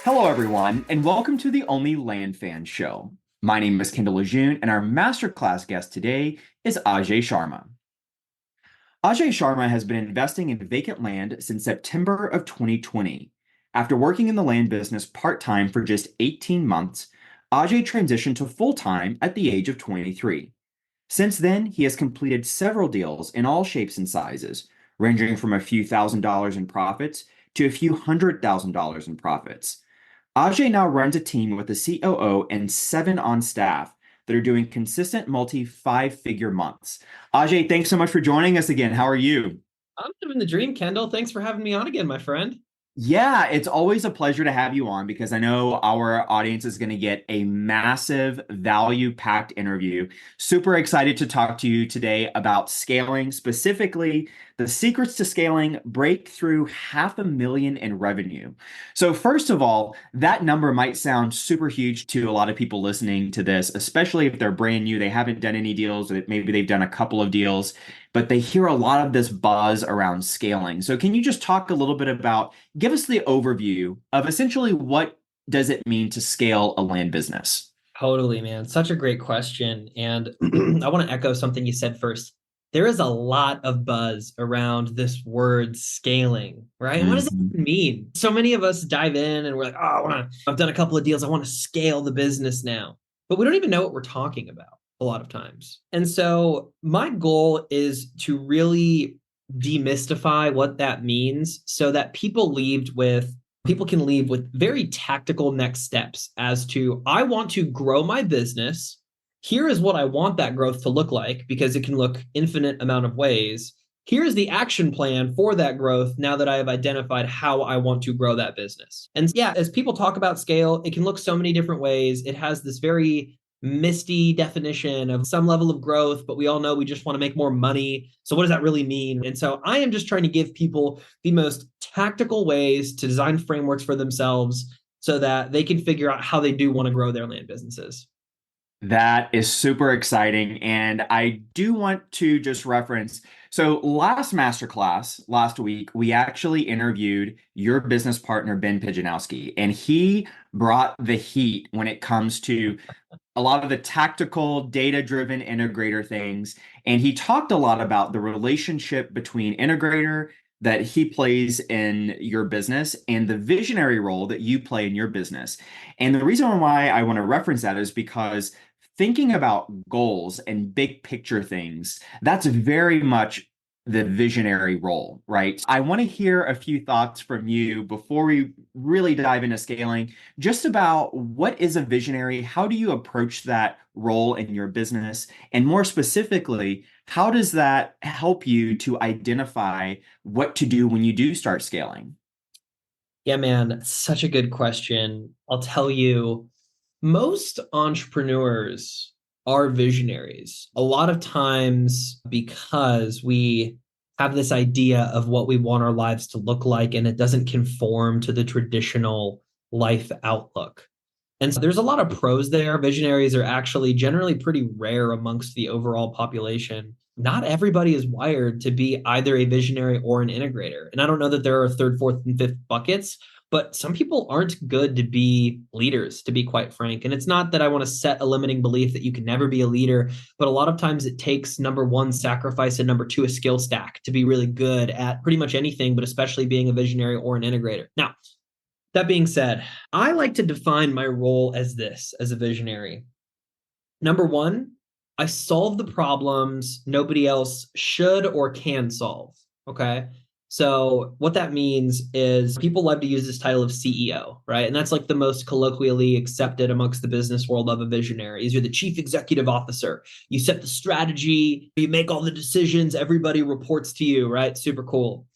Hello, everyone, and welcome to the OnlyLandFans show. My name is Kendall Lejeune, and our Masterclass guest today is Ajay Sharma. Ajay Sharma has been investing in vacant land since September of 2020. After working in the land business part-time for just 18 months, Ajay transitioned to full-time at the age of 23. Since then, he has completed several deals in all shapes and sizes, ranging from a few $1,000s in profits to a few $100,000 in profits. Ajay now runs a team with a COO and 7 on staff that are doing consistent multi five-figure months. Ajay, thanks so much for joining us again. How are you? I'm living the dream, Kendall. Thanks for having me on again, my friend. Yeah, it's always a pleasure to have you on because I know our audience is going to get a massive value-packed interview. Super excited to talk to you today about scaling, specifically the secrets to scaling break through 500,000 in revenue. So first of all, that number might sound super huge to a lot of people listening to this, especially if they're brand new, they haven't done any deals, or maybe they've done a couple of deals, but they hear a lot of this buzz around scaling. So can you just talk a little bit about, give us the overview of essentially what does it mean to scale a land business? Totally, man. Such a great question. And I want to echo something you said first. There is a lot of buzz around this word scaling, right? And what does it Mhm. mean? So many of us dive in and we're like, oh, I've done a couple of deals. I want to scale the business now. But we don't even know what we're talking about a lot of times. And so my goal is to really demystify what that means so that people can leave with very tactical next steps as to I want to grow my business. Here is what I want that growth to look like because it can look infinite amount of ways. Here's the action plan for that growth now that I have identified how I want to grow that business. And yeah, as people talk about scale, it can look so many different ways. It has this very misty definition of some level of growth, but we all know we just want to make more money. So what does that really mean? And so I am just trying to give people the most tactical ways to design frameworks for themselves so that they can figure out how they do want to grow their land businesses. That is super exciting. And I do want to just reference. So, last masterclass, last week, we actually interviewed your business partner, Ben Pijanowski, and he brought the heat when it comes to a lot of the tactical, data driven integrator things. And he talked a lot about the relationship between integrator that he plays in your business and the visionary role that you play in your business. And the reason why I want to reference that is because thinking about goals and big picture things, that's very much the visionary role, right? I want to hear a few thoughts from you before we really dive into scaling, just about what is a visionary? How do you approach that role in your business? And more specifically, how does that help you to identify what to do when you do start scaling? Yeah, man, such a good question. I'll tell you, most entrepreneurs are visionaries. A lot of times because we have this idea of what we want our lives to look like, and it doesn't conform to the traditional life outlook. And so there's a lot of pros there. Visionaries are actually generally pretty rare amongst the overall population. Not everybody is wired to be either a visionary or an integrator. And I don't know that there are third, fourth, and fifth buckets, but some people aren't good to be leaders, to be quite frank. And it's not that I want to set a limiting belief that you can never be a leader, but a lot of times it takes number one, sacrifice, and number two, a skill stack to be really good at pretty much anything, but especially being a visionary or an integrator. Now, that being said, I like to define my role as this as a visionary. Number one, I solve the problems nobody else should or can solve. Okay. So, what that means is people love to use this title of CEO, right? And that's like the most colloquially accepted amongst the business world of a visionary. Is you're the chief executive officer. You set the strategy, you make all the decisions, everybody reports to you, right? Super cool.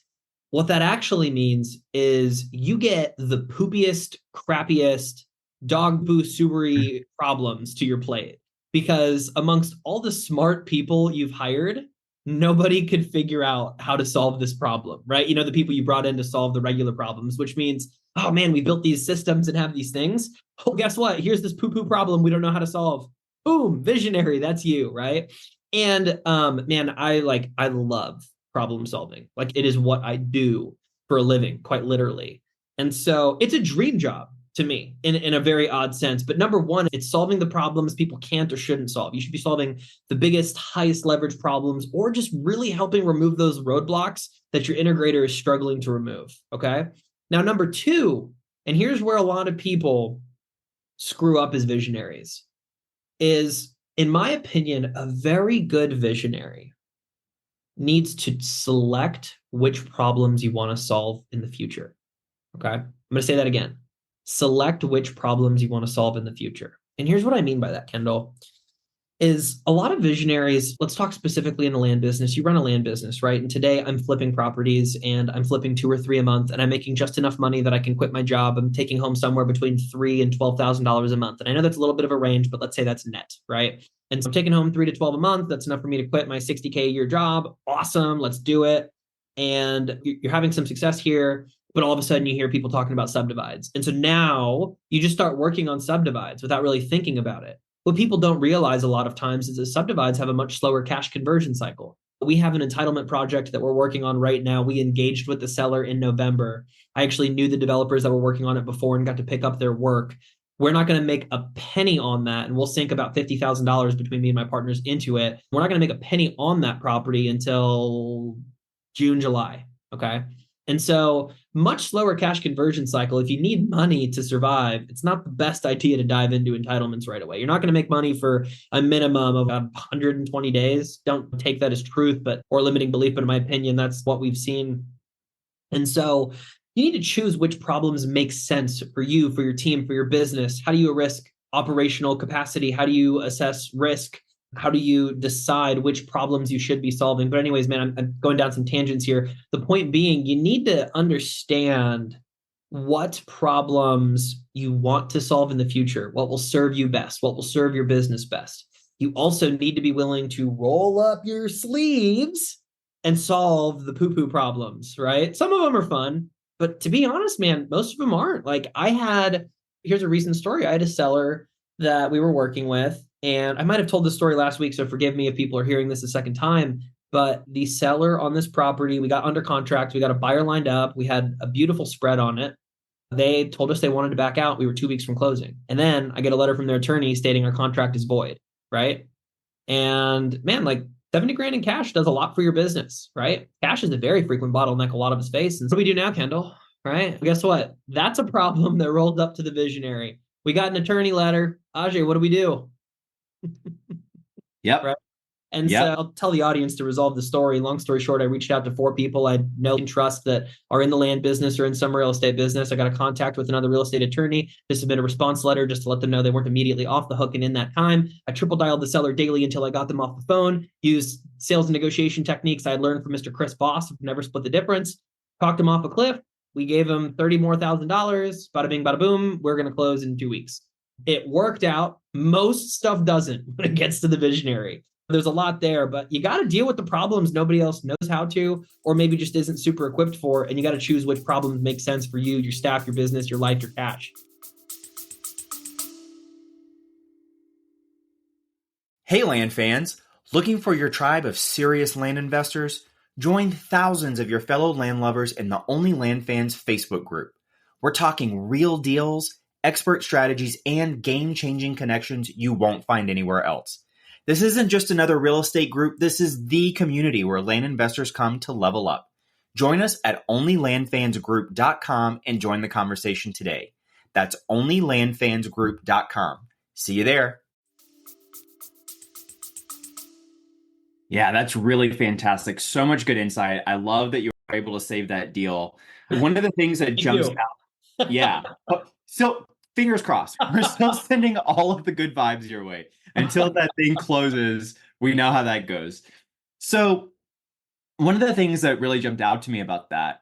What that actually means is you get the poopiest, crappiest, dog poo sewery problems to your plate because amongst all the smart people you've hired, nobody could figure out how to solve this problem, right? You know, the people you brought in to solve the regular problems, which means, oh man, we built these systems and have these things. Oh, guess what? Here's this poo poo problem we don't know how to solve. Boom, visionary, that's you, right? And man, I love problem solving. Like it is what I do for a living, quite literally. And so it's a dream job to me in a very odd sense. But number one, it's solving the problems people can't or shouldn't solve. You should be solving the biggest, highest leverage problems, or just really helping remove those roadblocks that your integrator is struggling to remove. Okay. Now, number two, and here's where a lot of people screw up as visionaries, is, in my opinion, a very good visionary needs to select which problems you want to solve in the future. Okay. I'm going to say that again. Select which problems you want to solve in the future. And here's what I mean by that, Kendall, is a lot of visionaries, let's talk specifically in the land business. You run a land business, right? And today I'm flipping properties and I'm flipping 2 or 3 a month and I'm making just enough money that I can quit my job. I'm taking home somewhere between $3,000 and $12,000 a month. And I know that's a little bit of a range, but let's say that's net, right? And so I'm taking home 3 to 12 a month. That's enough for me to quit my 60K a year job. Awesome. Let's do it. And you're having some success here, but all of a sudden you hear people talking about subdivides. And so now you just start working on subdivides without really thinking about it. What people don't realize a lot of times is that subdivides have a much slower cash conversion cycle. We have an entitlement project that we're working on right now. We engaged with the seller in November. I actually knew the developers that were working on it before and got to pick up their work. We're not going to make a penny on that, and we'll sink about $50,000 between me and my partners into it. We're not going to make a penny on that property until June, July. Okay. And so much slower cash conversion cycle. If you need money to survive, it's not the best idea to dive into entitlements right away. You're not going to make money for a minimum of 120 days. Don't take that as truth, or limiting belief, but in my opinion, that's what we've seen. And so you need to choose which problems make sense for you, for your team, for your business. How do you risk operational capacity? How do you assess risk? How do you decide which problems you should be solving? But anyways, man, I'm going down some tangents here. The point being, you need to understand what problems you want to solve in the future, what will serve you best, what will serve your business best. You also need to be willing to roll up your sleeves and solve the poo-poo problems, right? Some of them are fun, but to be honest, man, most of them aren't. Here's a recent story. I had a seller that we were working with, and I might have told this story last week, so forgive me if people are hearing this a second time, but the seller on this property, we got under contract, we got a buyer lined up, we had a beautiful spread on it. They told us they wanted to back out. We were 2 weeks from closing. And then I get a letter from their attorney stating our contract is void, right? And man, 70 grand in cash does a lot for your business, right? Cash is a very frequent bottleneck a lot of us face. And so what do we do now, Kendall? Right? Well, guess what? That's a problem that rolled up to the visionary. We got an attorney letter. Ajay, what do we do? Yep. Right. And Yep. so I'll tell the audience to resolve the story. Long story short, I reached out to 4 people I know and trust that are in the land business or in some real estate business. I got a contact with another real estate attorney to submit a response letter just to let them know they weren't immediately off the hook. And in that time, I triple dialed the seller daily until I got them off the phone, used sales and negotiation techniques I had learned from Mr. Chris Voss, never split the difference, talked him off a cliff. We gave him $30,000 more. Bada bing, bada boom. We're going to close in 2 weeks. It worked out. Most stuff doesn't when it gets to the visionary. There's a lot there, but you got to deal with the problems nobody else knows how to, or maybe just isn't super equipped for. And you got to choose which problems make sense for you, your staff, your business, your life, your cash. Hey, land fans, looking for your tribe of serious land investors? Join thousands of your fellow land lovers in the OnlyLandFans Facebook group. We're talking real deals, expert strategies, and game-changing connections you won't find anywhere else. This isn't just another real estate group. This is the community where land investors come to level up. Join us at onlylandfansgroup.com and join the conversation today. That's onlylandfansgroup.com. See you there. Yeah, that's really fantastic. So much good insight. I love that you were able to save that deal. One of the things that jumps out, yeah. So fingers crossed. We're still sending all of the good vibes your way. Until that thing closes, we know how that goes. So one of the things that really jumped out to me about that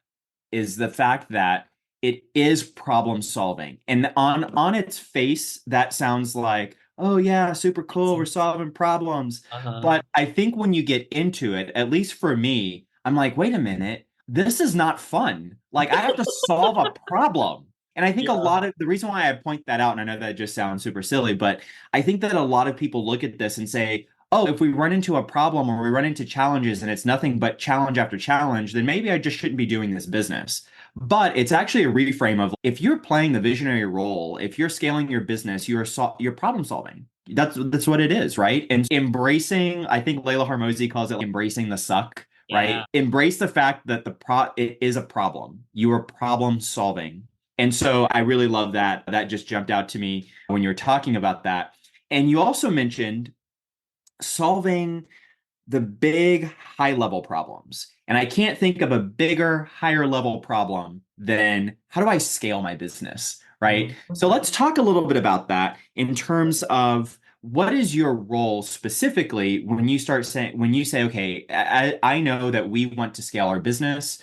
is the fact that it is problem solving. And on its face, that sounds like, oh yeah, super cool, we're solving problems. But I think when you get into it, at least for me, I'm like, wait a minute, this is not fun. Like I have to solve a problem. And I think a lot of the reason why I point that out, and I know that just sounds super silly, but I think that a lot of people look at this and say, oh, if we run into a problem or we run into challenges and it's nothing but challenge after challenge, then maybe I just shouldn't be doing this business. But it's actually a reframe of if you're playing the visionary role, if you're scaling your business, you're problem solving. That's what it is, right? And embracing, I think Layla Hormozi calls it embracing the suck, right? Yeah. Embrace the fact that it is a problem. You are problem solving. And so I really love that. That just jumped out to me when you were talking about that. And you also mentioned solving the big high level problems. And I can't think of a bigger, higher level problem than how do I scale my business, right? So let's talk a little bit about that in terms of what is your role specifically when you start saying, when you say, okay, I know that we want to scale our business.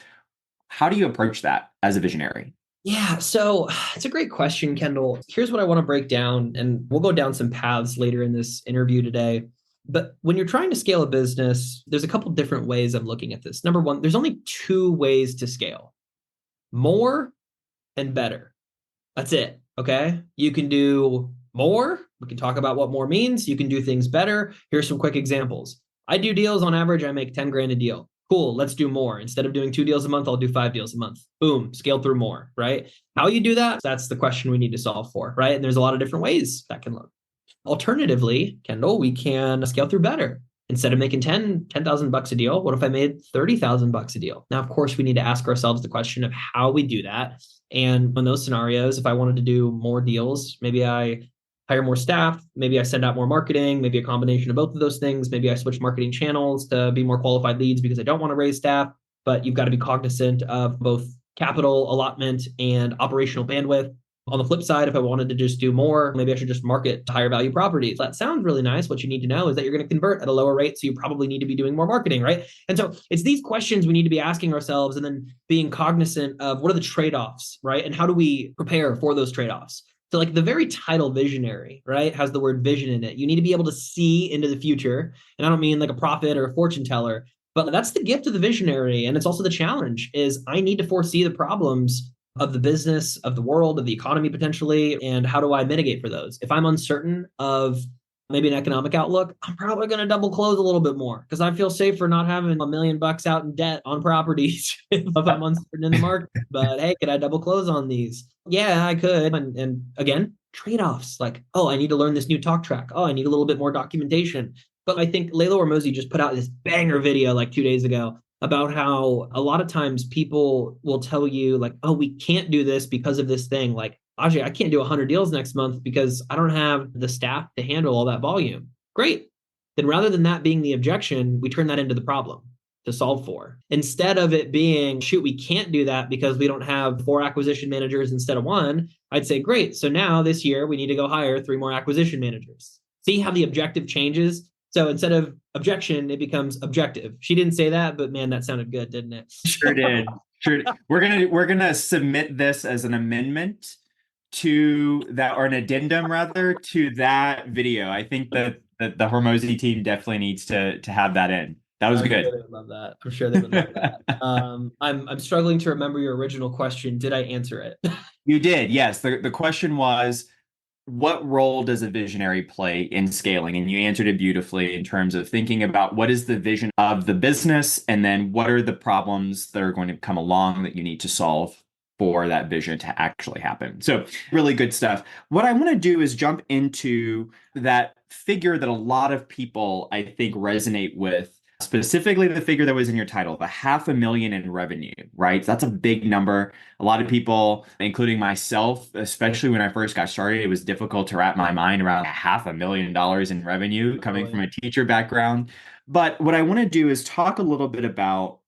How do you approach that as a visionary? Yeah, so it's a great question, Kendall. Here's what I want to break down, and we'll go down some paths later in this interview today. But when you're trying to scale a business, there's a couple different ways of looking at this. Number one, there's only two ways to scale: more and better. That's it. Okay. You can do more. We can talk about what more means. You can do things better. Here's some quick examples. I do deals on average, I make 10 grand a deal. Cool. Let's do more. Instead of doing 2 deals a month, I'll do 5 deals a month. Boom, scale through more, right? How you do that? That's the question we need to solve for, right? And there's a lot of different ways that can look. Alternatively, Kendall, we can scale through better. Instead of making 10,000 bucks a deal, what if I made 30,000 bucks a deal? Now, of course, we need to ask ourselves the question of how we do that. And in those scenarios, if I wanted to do more deals, maybe I hire more staff, maybe I send out more marketing, maybe a combination of both of those things. Maybe I switch marketing channels to be more qualified leads because I don't want to raise staff, but you've got to be cognizant of both capital allotment and operational bandwidth. On the flip side, if I wanted to just do more, maybe I should just market higher value properties. That sounds really nice. What you need to know is that you're going to convert at a lower rate. So you probably need to be doing more marketing, right? And so it's these questions we need to be asking ourselves and then being cognizant of what are the trade-offs, right? And how do we prepare for those trade-offs? So like the very title visionary, right, has the word vision in it. You need to be able to see into the future. And I don't mean like a prophet or a fortune teller, but that's the gift of the visionary. And it's also the challenge is I need to foresee the problems of the business, of the world, of the economy potentially, and how do I mitigate for those? If I'm uncertain of maybe an economic outlook, I'm probably going to double close a little bit more because I feel safer not having $1 million out in debt on properties if I'm uncertain in the market. But hey, could I double close on these? Yeah, I could. And again, trade-offs like, oh, I need to learn this new talk track. Oh, I need a little bit more documentation. But I think Layla Hormozi just put out this banger video like 2 days ago about how a lot of times people will tell you like, oh, we can't do this because of this thing. Like, Ajay, I can't do 100 deals next month because I don't have the staff to handle all that volume. Great. Then rather than that being the objection, we turn that into the problem to solve for. Instead of it being, shoot, we can't do that because we don't have 4 acquisition managers instead of 1, I'd say, great. So now this year we need to go hire 3 more acquisition managers. See how the objective changes? So instead of objection, it becomes objective. She didn't say that, but man, that sounded good, didn't it? Sure did. Sure. We're gonna submit this as an amendment to that, or an addendum rather, to that video. I think that the Hormozy team definitely needs to have that in. That was I'm sure good. they would love that. I'm sure they would love that. I'm struggling to remember your original question. Did I answer it? You did, yes. The question was, what role does a visionary play in scaling? And you answered it beautifully in terms of thinking about what is the vision of the business, and then what are the problems that are going to come along that you need to solve for that vision to actually happen. So, really good stuff. What I want to do is jump into that figure that a lot of people, I think, resonate with. Specifically, the figure that was in your title, the 500,000 in revenue, right? So that's a big number. A lot of people, including myself, especially when I first got started, it was difficult to wrap my mind around $500,000 in revenue coming from a teacher background. But what I want to do is talk a little bit about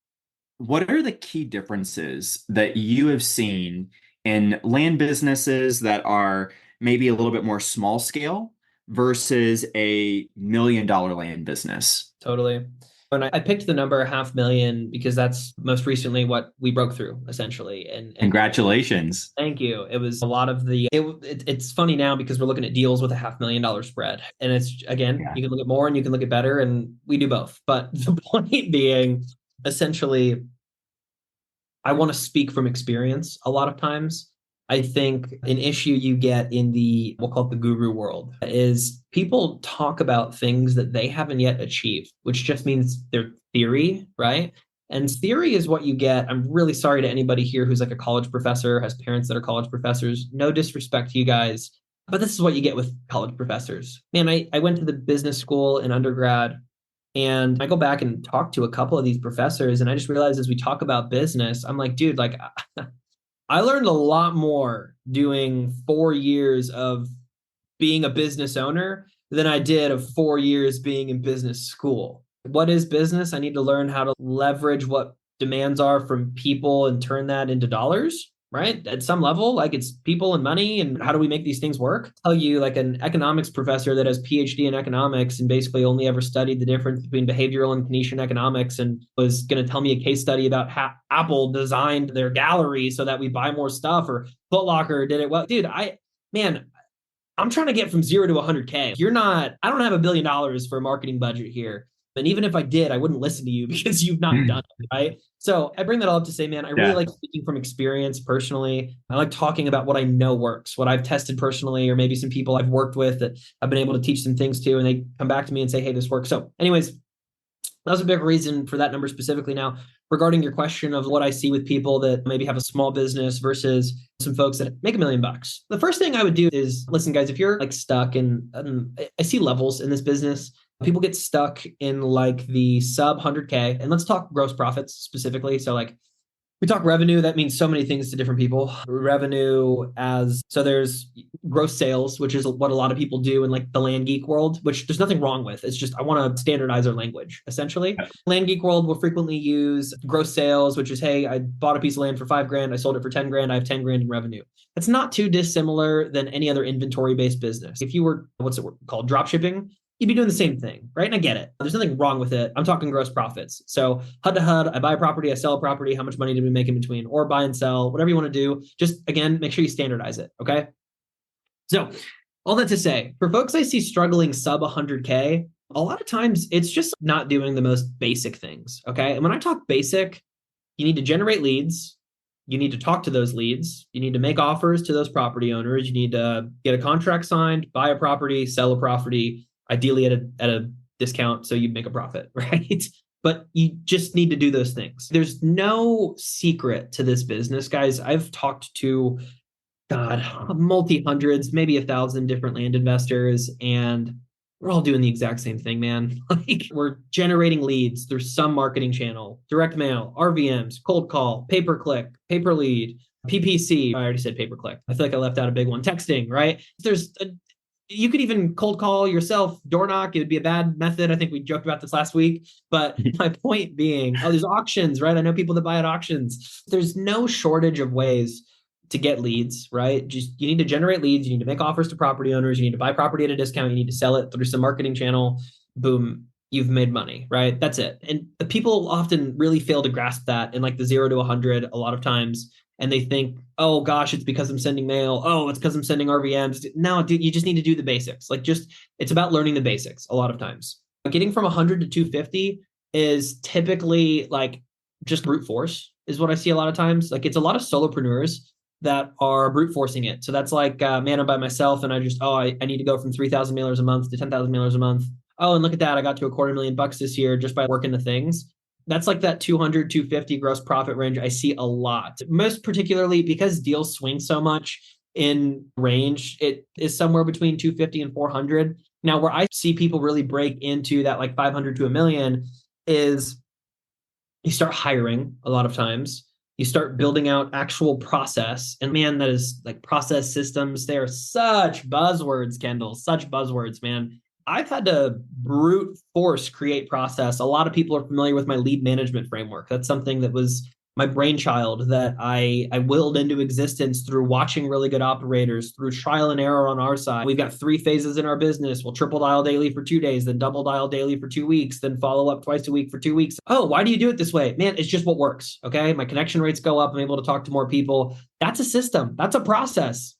what are the key differences that you have seen in land businesses that are maybe a little bit more small scale versus $1 million land business? Totally. And I picked the number 500,000 because that's most recently what we broke through essentially. And Congratulations. thank you. It was a lot of it's funny now because we're looking at deals with a $500,000 spread. And it's again, Yeah. you can look at more and you can look at better, and we do both. But the point being, essentially, I want to speak from experience a lot of times. I think an issue you get in the, we'll call it the guru world, is people talk about things that they haven't yet achieved, which just means their theory, right? And theory is what you get. I'm really sorry to anybody here who's like a college professor, has parents that are college professors. No disrespect to you guys, but this is what you get with college professors. Man, I went to the business school in undergrad, and I go back and talk to a couple of these professors, and I just realized as we talk about business, I'm like, dude, like I learned a lot more doing 4 years of being a business owner than I did of 4 years being in business school. What is business? I need to learn how to leverage what demands are from people and turn that into dollars, right? At some level, like it's people and money and how do we make these things work? I'll tell you, like an economics professor that has PhD in economics and basically only ever studied the difference between behavioral and Keynesian economics and was going to tell me a case study about how Apple designed their gallery so that we buy more stuff, or Foot Locker did it well. Dude, man, I'm trying to get from 0 to 100K. You're not, I don't have $1 billion for a marketing budget here. And even if I did, I wouldn't listen to you because you've not done it, right? So I bring that all up to say, man, I really Yeah. like speaking from experience personally. I like talking about what I know works, what I've tested personally, or maybe some people I've worked with that I've been able to teach some things to, and they come back to me and say, hey, this works. So anyways, that was a big reason for that number specifically. Now, regarding your question of what I see with people that maybe have a small business versus some folks that make $1 million, the first thing I would do is listen, guys, if you're like stuck in, I see levels in this business. People get stuck in like the sub 100K, and let's talk gross profits specifically. So, like, we talk revenue, that means so many things to different people. Revenue as so there's gross sales, which is what a lot of people do in like the land geek world, which there's nothing wrong with. It's just I want to standardize our language, essentially. Land geek world will frequently use gross sales, which is, hey, I bought a piece of land for 5 grand, I sold it for 10 grand, I have 10 grand in revenue. It's not too dissimilar than any other inventory-based business. If you were, what's it called, drop shipping, you'd be doing the same thing, right? And I get it. There's nothing wrong with it. I'm talking gross profits. So HUD to HUD, I buy a property, I sell a property. How much money did we make in between? Or buy and sell, whatever you want to do. Just again, make sure you standardize it. Okay. So all that to say, for folks I see struggling sub 100K, a lot of times it's just not doing the most basic things. Okay. And when I talk basic, you need to generate leads. You need to talk to those leads. You need to make offers to those property owners. You need to get a contract signed, buy a property, sell a property, ideally at a discount so you make a profit, right? But you just need to do those things. There's no secret to this business, guys. I've talked to, God, multi hundreds, maybe 1,000 different land investors, and we're all doing the exact same thing, man. Like we're generating leads through some marketing channel, direct mail, RVMs, cold call, pay per click, pay per lead, PPC. I already said pay per click. I feel like I left out a big one. Texting, right? You could even cold call yourself, door knock. It would be a bad method. I think we joked about this last week. But my point being, there's auctions, right? I know people that buy at auctions. There's no shortage of ways to get leads, right? Just you need to generate leads. You need to make offers to property owners. You need to buy property at a discount. You need to sell it through some marketing channel. Boom, you've made money, right? That's it. And the people often really fail to grasp that in like the 0 to 100 a lot of times. And they think, oh gosh, it's because I'm sending mail. Oh, it's because I'm sending RVMs. No, dude, you just need to do the basics. Like it's about learning the basics a lot of times. Getting from 100 to 250 is typically like just brute force is what I see a lot of times. Like it's a lot of solopreneurs that are brute forcing it. So that's like, man, I'm by myself and I need to go from 3,000 mailers a month to 10,000 mailers a month. Oh, and look at that. I got to $250,000 this year just by working the things. That's like that 200, 250 gross profit range I see a lot, most particularly because deals swing so much in range. It is somewhere between 250 and 400. Now, where I see people really break into that like 500 to a million is you start hiring a lot of times. You start building out actual process. And man, that is like process systems. They are such buzzwords, Kendall, such buzzwords, man. I've had to brute force create process. A lot of people are familiar with my lead management framework. That's something that was my brainchild that I willed into existence through watching really good operators, through trial and error on our side. We've got 3 phases in our business. We'll triple dial daily for 2 days, then double dial daily for 2 weeks, then follow up twice a week for 2 weeks. Oh, why do you do it this way? Man, it's just what works. Okay. My connection rates go up. I'm able to talk to more people. That's a system. That's a process.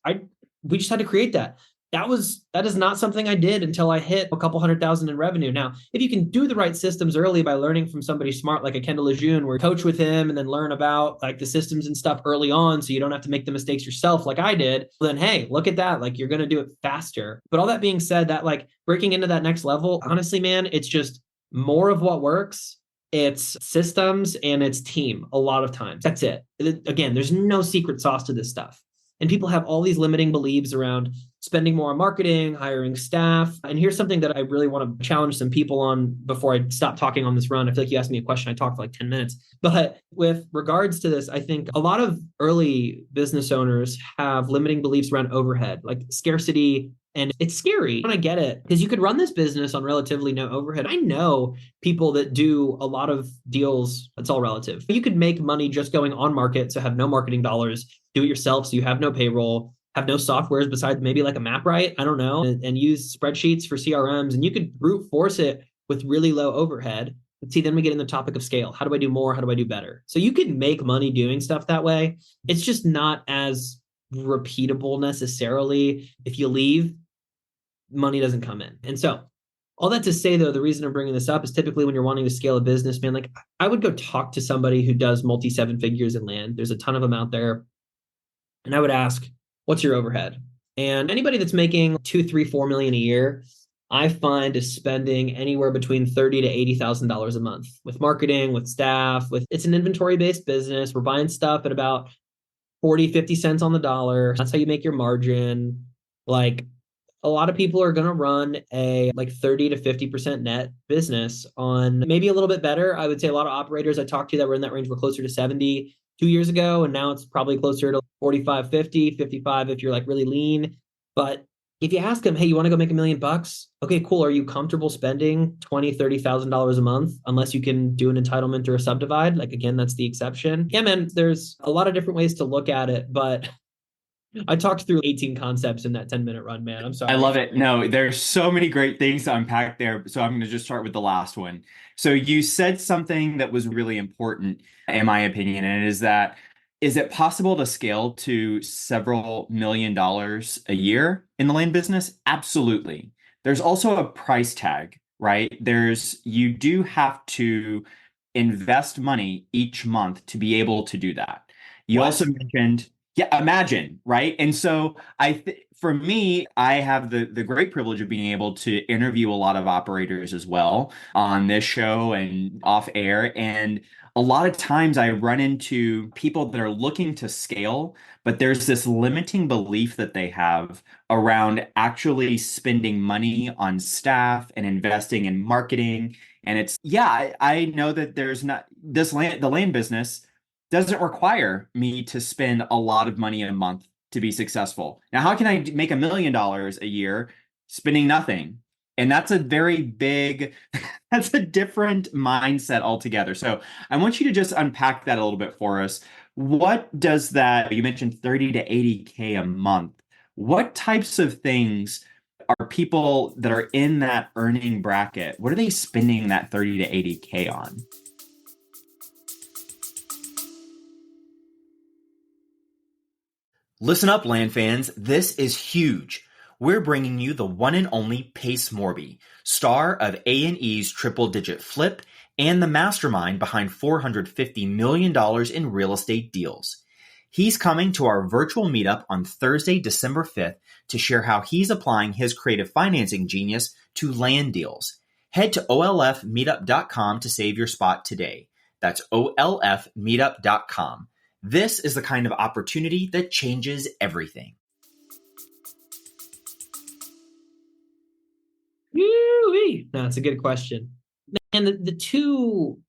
We just had to create that. That is not something I did until I hit a couple 100,000 in revenue. Now, if you can do the right systems early by learning from somebody smart like a Kendall Lejeune, where you coach with him and then learn about like the systems and stuff early on so you don't have to make the mistakes yourself like I did, then hey, look at that. Like you're going to do it faster. But all that being said, that like breaking into that next level, honestly, man, it's just more of what works. It's systems and it's team a lot of times. That's it. Again, there's no secret sauce to this stuff. And people have all these limiting beliefs around spending more on marketing, hiring staff. And here's something that I really want to challenge some people on before I stop talking on this run. I feel like you asked me a question, I talked for like 10 minutes. But with regards to this, I think a lot of early business owners have limiting beliefs around overhead, like scarcity. And it's scary. And I get it because you could run this business on relatively no overhead. I know people that do a lot of deals. It's all relative. You could make money just going on market, so have no marketing dollars, do it yourself, so you have no payroll, have no softwares besides maybe like a MapRight, I don't know, and use spreadsheets for CRMs. And you could brute force it with really low overhead. But see, then we get in the topic of scale. How do I do more? How do I do better? So you can make money doing stuff that way. It's just not as repeatable necessarily. If you leave, money doesn't come in. And so all that to say, though, the reason I'm bringing this up is typically when you're wanting to scale a business, man, like I would go talk to somebody who does multi seven figures in land. There's a ton of them out there. And I would ask, what's your overhead? And anybody that's making 2, 3, 4 million a year, I find is spending anywhere between $30,000 to $80,000 a month with marketing, with staff, with it's an inventory based business. We're buying stuff at about 40, 50 cents on the dollar. That's how you make your margin. Like a lot of people are going to run a like 30 to 50% net business on maybe a little bit better. I would say a lot of operators I talked to that were in that range were closer to 70 2 years ago. And now it's probably closer to 45, 50, 55 if you're like really lean. But if you ask them, hey, you want to go make $1 million? Okay, cool. Are you comfortable spending $20,000, $30,000 a month unless you can do an entitlement or a subdivide? Like, again, that's the exception. Yeah, man, there's a lot of different ways to look at it, but I talked through 18 concepts in that 10-minute run, man. I'm I sorry. love it. No, there's so many great things to unpack there. So I'm going to just start with the last one. So you said something that was really important, in my opinion, and it is that is it possible to scale to several $1 million a year in the land business? Absolutely. There's also a price tag, right? You do have to invest money each month to be able to do that. You What? also mentioned, yeah, imagine, right? And so for me, I have the great privilege of being able to interview a lot of operators as well on this show and off air. And a lot of times I run into people that are looking to scale, but there's this limiting belief that they have around actually spending money on staff and investing in marketing. And yeah, I know that there's not the land business doesn't require me to spend a lot of money a month to be successful. Now, how can I make $1 million a year spending nothing? And that's a very big, that's a different mindset altogether. So I want you to just unpack that a little bit for us. What does that, you mentioned 30 to 80K a month. What types of things are people that are in that earning bracket? What are they spending that 30 to 80K on? Listen up, land fans. This is huge. We're bringing you the one and only Pace Morby, star of A&E's Triple Digit Flip and the mastermind behind $450 million in real estate deals. He's coming to our virtual meetup on Thursday, December 5th to share how he's applying his creative financing genius to land deals. Head to olfmeetup.com to save your spot today. That's olfmeetup.com. This is the kind of opportunity that changes everything. Woo-wee. No, it's a good question. And the two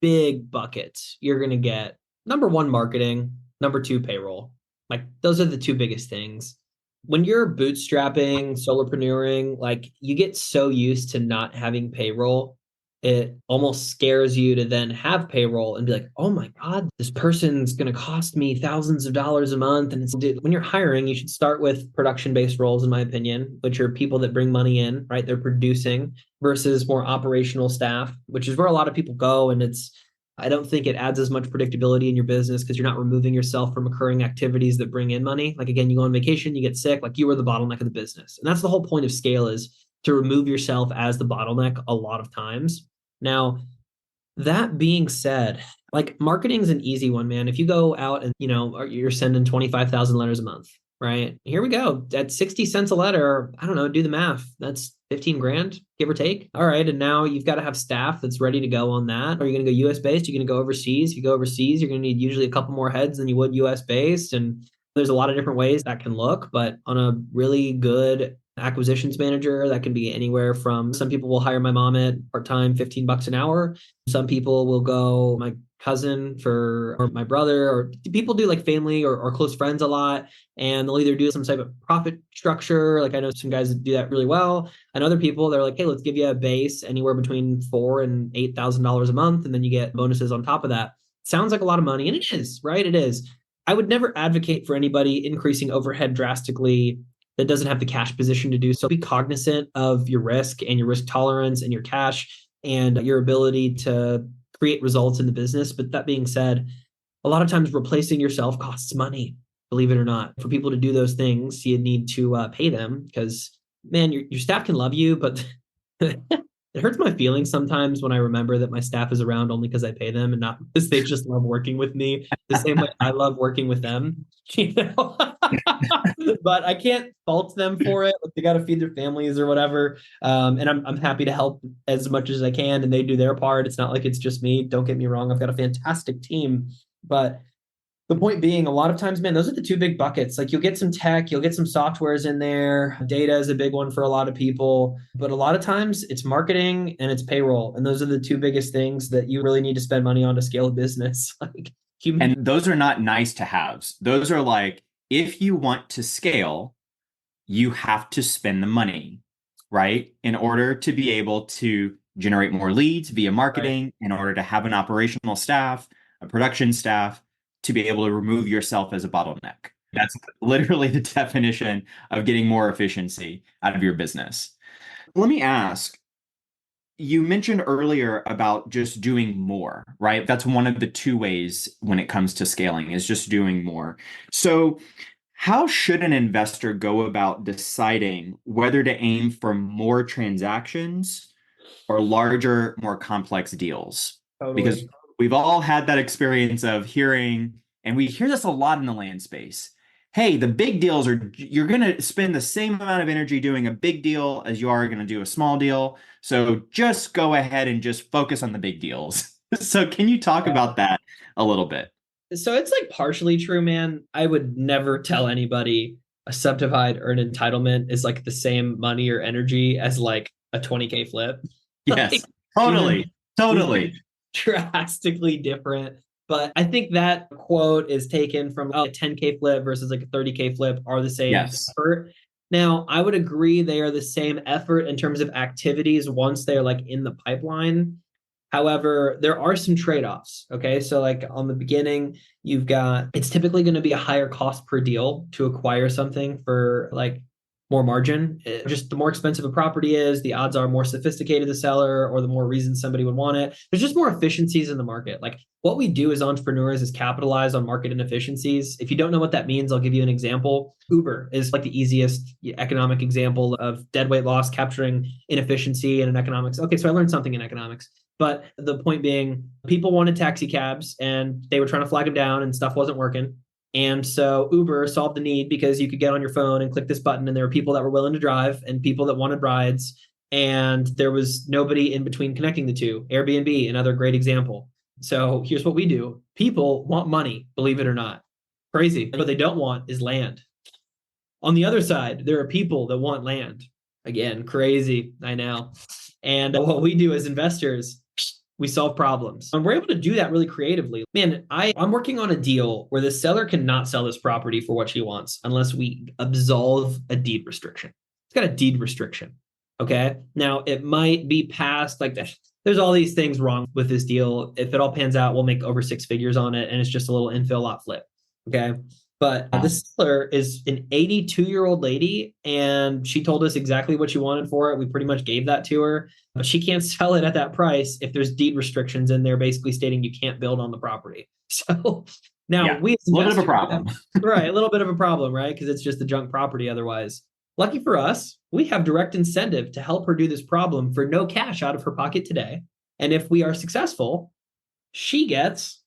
big buckets you're going to get, number one, marketing, number two, payroll. Like those are the two biggest things. When you're bootstrapping, solopreneuring, like you get so used to not having payroll, it almost scares you to then have payroll and be like, oh my God, this person's going to cost me thousands of dollars a month. And when you're hiring, you should start with production-based roles, in my opinion, which are people that bring money in, right? They're producing versus more operational staff, which is where a lot of people go. And I don't think it adds as much predictability in your business because you're not removing yourself from occurring activities that bring in money. Like again, you go on vacation, you get sick, like you are the bottleneck of the business. And that's the whole point of scale, is to remove yourself as the bottleneck a lot of times. Now, that being said, like marketing is an easy one, man. If you go out and, you're sending 25,000 letters a month, right? Here we go. At 60 cents a letter, I don't know, do the math. That's 15 grand, give or take. All right. And now you've got to have staff that's ready to go on that. Are you going to go US based? You're going to go overseas. If you go overseas, you're going to need usually a couple more heads than you would US based. And there's a lot of different ways that can look, but on a really good acquisitions manager, that can be anywhere from some people will hire my mom at part-time, $15 an hour. Some people will go my cousin for, or my brother, or people do like family or close friends a lot. And they'll either do some type of profit structure. Like I know some guys that do that really well. And other people, they're like, hey, let's give you a base anywhere between $4,000 and $8,000 a month. And then you get bonuses on top of that. Sounds like a lot of money. And it is, right? It is. I would never advocate for anybody increasing overhead drastically that doesn't have the cash position to do so. Be cognizant of your risk and your risk tolerance and your cash and your ability to create results in the business. But that being said, a lot of times replacing yourself costs money, believe it or not. For people to do those things, you need to pay them because, man, your staff can love you, but it hurts my feelings sometimes when I remember that my staff is around only because I pay them and not because they just love working with me the same way I love working with them. You know? But I can't fault them for it. Like, they got to feed their families or whatever. And I'm happy to help as much as I can, and they do their part. It's not like it's just me. Don't get me wrong. I've got a fantastic team, but the point being, a lot of times, man, those are the two big buckets. Like you'll get some tech, you'll get some softwares in there. Data is a big one for a lot of people, but a lot of times it's marketing and it's payroll. And those are the two biggest things that you really need to spend money on to scale a business. Like And those are not nice to haves. Those are like, if you want to scale, you have to spend the money, right? In order to be able to generate more leads via Right. marketing, in order to have an operational staff, a production staff, to be able to remove yourself as a bottleneck. That's literally the definition of getting more efficiency out of your business. Let me ask, you mentioned earlier about just doing more, right? That's one of the two ways when it comes to scaling is just doing more. So, how should an investor go about deciding whether to aim for more transactions or larger, more complex deals? Because Totally. we've all had that experience of hearing, and we hear this a lot in the land space. Hey, the big deals are, you're going to spend the same amount of energy doing a big deal as you are going to do a small deal. So just go ahead and just focus on the big deals. So, can you talk Yeah. about that a little bit? So it's like partially true, man. I would never tell anybody a subdivide or an entitlement is like the same money or energy as like a 20K flip. Like Yes, these totally, are totally. drastically different. But I think that quote is taken from a 10K flip versus like a 30K flip are the same Yes. effort. Now, I would agree they are the same effort in terms of activities once they're like in the pipeline. However, there are some trade-offs. Okay. So, like on the beginning, you've got it's typically going to be a higher cost per deal to acquire something for like more margin. Just the more expensive a property is, the odds are more sophisticated the seller or the more reasons somebody would want it. There's just more efficiencies in the market. Like what we do as entrepreneurs is capitalize on market inefficiencies. If you don't know what that means, I'll give you an example. Uber is like the easiest economic example of dead weight loss capturing inefficiency in economics. Okay, so I learned something in economics. But the point being, people wanted taxi cabs and they were trying to flag them down and stuff wasn't working. And so Uber solved the need because you could get on your phone and click this button, and there were people that were willing to drive and people that wanted rides. And there was nobody in between connecting the two. Airbnb, another great example. So here's what we do. People want money, believe it or not. Crazy. What they don't want is land. On the other side, there are people that want land. Again, crazy, I know. And what we do as investors, we solve problems. And we're able to do that really creatively. Man, I'm working on a deal where the seller cannot sell this property for what she wants unless we absolve a deed restriction. It's got a deed restriction. Okay. Now, it might be passed like that. There's all these things wrong with this deal. If it all pans out, we'll make over six figures on it. And it's just a little infill lot flip. Okay. But the seller is an 82-year-old lady, and she told us exactly what she wanted for it. We pretty much gave that to her, but she can't sell it at that price if there's deed restrictions in there, basically stating you can't build on the property. So now Yeah. we as A little bit of a investors, problem. right, a little bit of a problem, right? Because it's just a junk property otherwise. Lucky for us, we have direct incentive to help her do this problem for no cash out of her pocket today. And if we are successful, she gets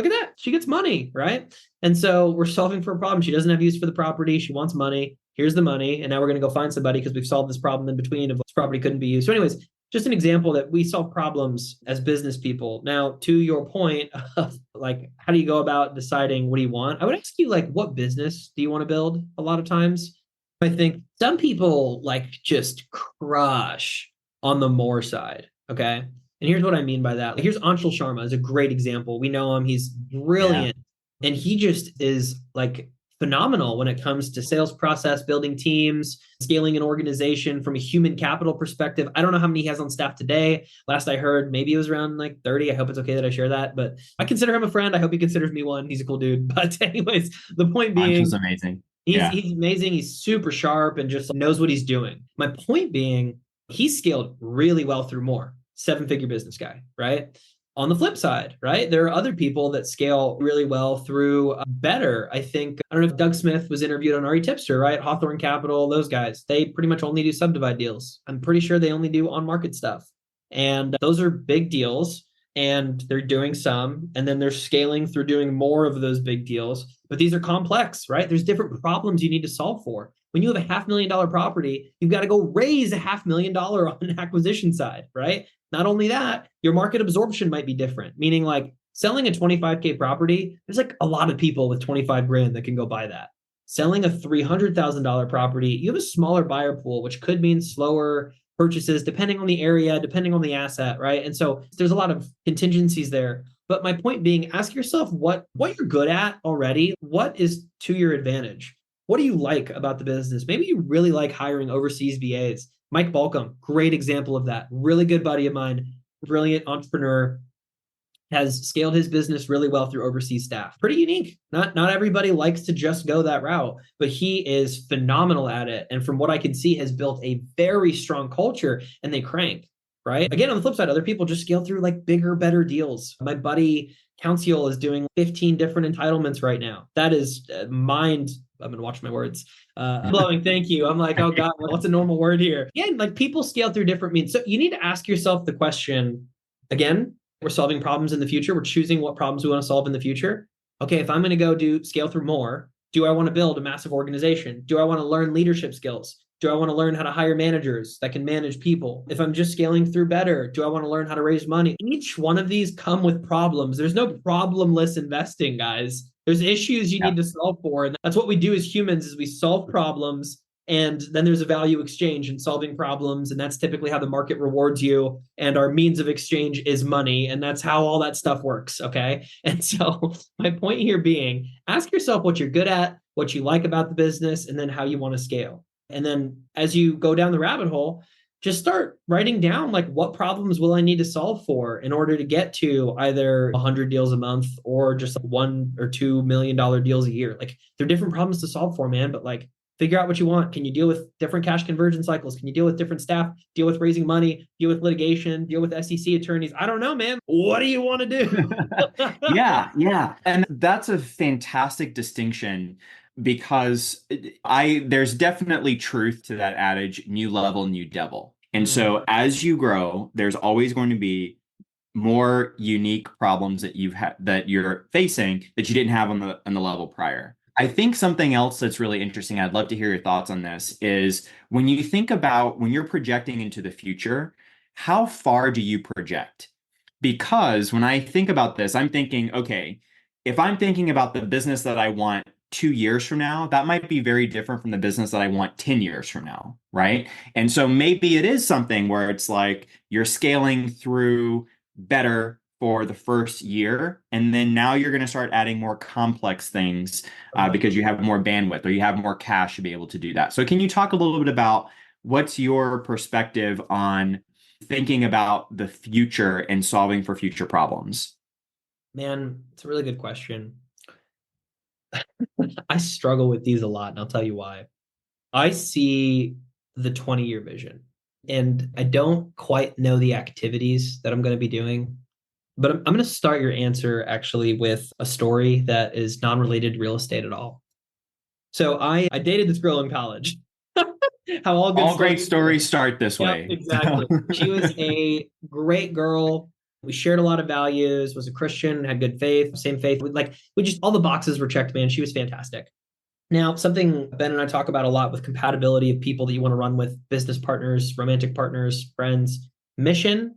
Look at that. She gets money, right? And so we're solving for a problem. She doesn't have use for the property. She wants money. Here's the money. And now we're going to go find somebody because we've solved this problem in between of this property couldn't be used. So, anyways, just an example that we solve problems as business people. Now, to your point of like, how do you go about deciding what do you want? I would ask you, like, what business do you want to build a lot of times? I think some people like just crush on the more side. Okay. And here's what I mean by that. Like, here's Anshul Sharma is a great example. We know him. He's Yeah. brilliant. And he just is like phenomenal when it comes to sales process, building teams, scaling an organization from a human capital perspective. I don't know how many he has on staff today. Last I heard, maybe it was around like 30. I hope it's okay that I share that, but I consider him a friend. I hope he considers me one. He's a cool dude. But anyways, the point Anshul's being, amazing. He's Yeah. he's amazing. He's super sharp and just knows what he's doing. My point being, he scaled really well through more. Seven-figure business guy, right? On the flip side, right? There are other people that scale really well through better. I think, I don't know if Doug Smith was interviewed on RE Tipster, right? Hawthorne Capital, those guys, they pretty much only do subdivide deals. I'm pretty sure they only do on market stuff. And those are big deals and they're doing some, and then they're scaling through doing more of those big deals. But these are complex, right? There's different problems you need to solve for. When you have a $500,000 property, you've got to go raise a $500,000 on the acquisition side, right? Not only that, your market absorption might be different, meaning like selling a 25K property, there's like a lot of people with 25 grand that can go buy that. Selling a $300,000 property, you have a smaller buyer pool, which could mean slower purchases depending on the area, depending on the asset, right? And so there's a lot of contingencies there. But my point being, ask yourself what you're good at already. What is to your advantage? What do you like about the business? Maybe you really like hiring overseas VAs. Mike Balcom, great example of that. Really good buddy of mine, brilliant entrepreneur, has scaled his business really well through overseas staff. Pretty unique. Not everybody likes to just go that route, but he is phenomenal at it. And from what I can see, has built a very strong culture and they crank, right? Again, on the flip side, other people just scale through like bigger, better deals. My buddy Counciel is doing 15 different entitlements right now. That is mind. I'm gonna watch my words. Blowing. Thank you. I'm like, oh God, what's a normal word here? Yeah, like people scale through different means. So you need to ask yourself the question again. We're solving problems in the future. We're choosing what problems we want to solve in the future. Okay, if I'm going to go do scale through more, do I want to build a massive organization? Do I want to learn leadership skills? Do I want to learn how to hire managers that can manage people? If I'm just scaling through better, do I want to learn how to raise money? Each one of these come with problems. There's no problemless investing, guys. There's issues you Yeah. need to solve for. And that's what we do as humans is we solve problems and then there's a value exchange in solving problems. And that's typically how the market rewards you. And our means of exchange is money. And that's how all that stuff works. Okay. And so my point here being ask yourself what you're good at, what you like about the business, and then how you want to scale. And then as you go down the rabbit hole, just start writing down like what problems will I need to solve for in order to get to either 100 deals a month or just like $1 or $2 million deals a year. Like they're different problems to solve for, man. But like figure out what you want. Can you deal with different cash conversion cycles? Can you deal with different staff? Deal with raising money? Deal with litigation? Deal with SEC attorneys? I don't know, man. What do you want to do? Yeah, yeah. And that's a fantastic distinction because I there's definitely truth to that adage, new level, new devil. And so as you grow, there's always going to be more unique problems that you've had that you're facing that you didn't have on the level prior. I think something else that's really interesting, I'd love to hear your thoughts on this, is when you think about when you're projecting into the future, how far do you project? Because when I think about this, I'm thinking, okay, if I'm thinking about the business that I want 2 years from now, that might be very different from the business that I want 10 years from now, right? And so maybe it is something where it's like you're scaling through better for the first year, and then now you're going to start adding more complex things because you have more bandwidth or you have more cash to be able to do that. So can you talk a little bit about what's your perspective on thinking about the future and solving for future problems? Man, it's a really good question. I struggle with these a lot, and I'll tell you why. I see the 20-year vision, and I don't quite know the activities that I'm going to be doing. But I'm going to start your answer actually with a story that is non-related to real estate at all. So I dated this girl in college. How all good All great stories. stories start this Yep, way. exactly. She was a great girl. We shared a lot of values, was a Christian, had good faith, same faith. Like we just, all the boxes were checked, man. She was fantastic. Now, something Ben and I talk about a lot with compatibility of people that you want to run with, business partners, romantic partners, friends, mission,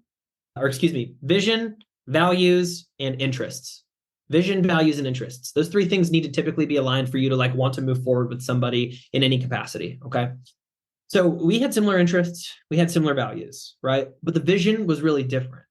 or excuse me, vision, values, and interests. Vision, values, and interests. Those three things need to typically be aligned for you to like want to move forward with somebody in any capacity. Okay. So we had similar interests, we had similar values, right? But the vision was really different.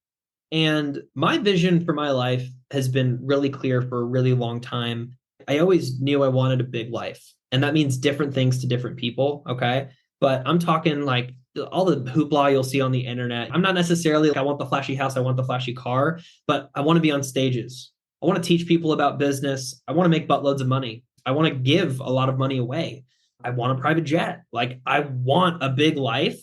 And my vision for my life has been really clear for a really long time. I always knew I wanted a big life. And that means different things to different people. Okay. But I'm talking like all the hoopla you'll see on the internet. I'm not necessarily like, I want the flashy house, I want the flashy car, but I want to be on stages. I want to teach people about business. I want to make buttloads of money. I want to give a lot of money away. I want a private jet. Like I want a big life.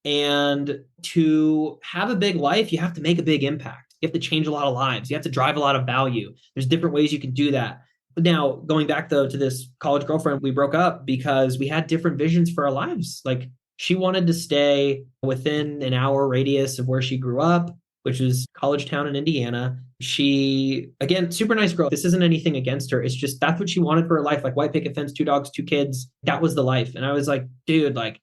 And to have a big life, you have to make a big impact. You have to change a lot of lives. You have to drive a lot of value. There's different ways you can do that. But now going back though to this college girlfriend, we broke up because we had different visions for our lives. Like she wanted to stay within an hour radius of where she grew up, which was college town in Indiana. She, again, super nice girl. This isn't anything against her. It's just that's what she wanted for her life. Like white picket fence, two dogs, two kids. That was the life. And I was like, dude, like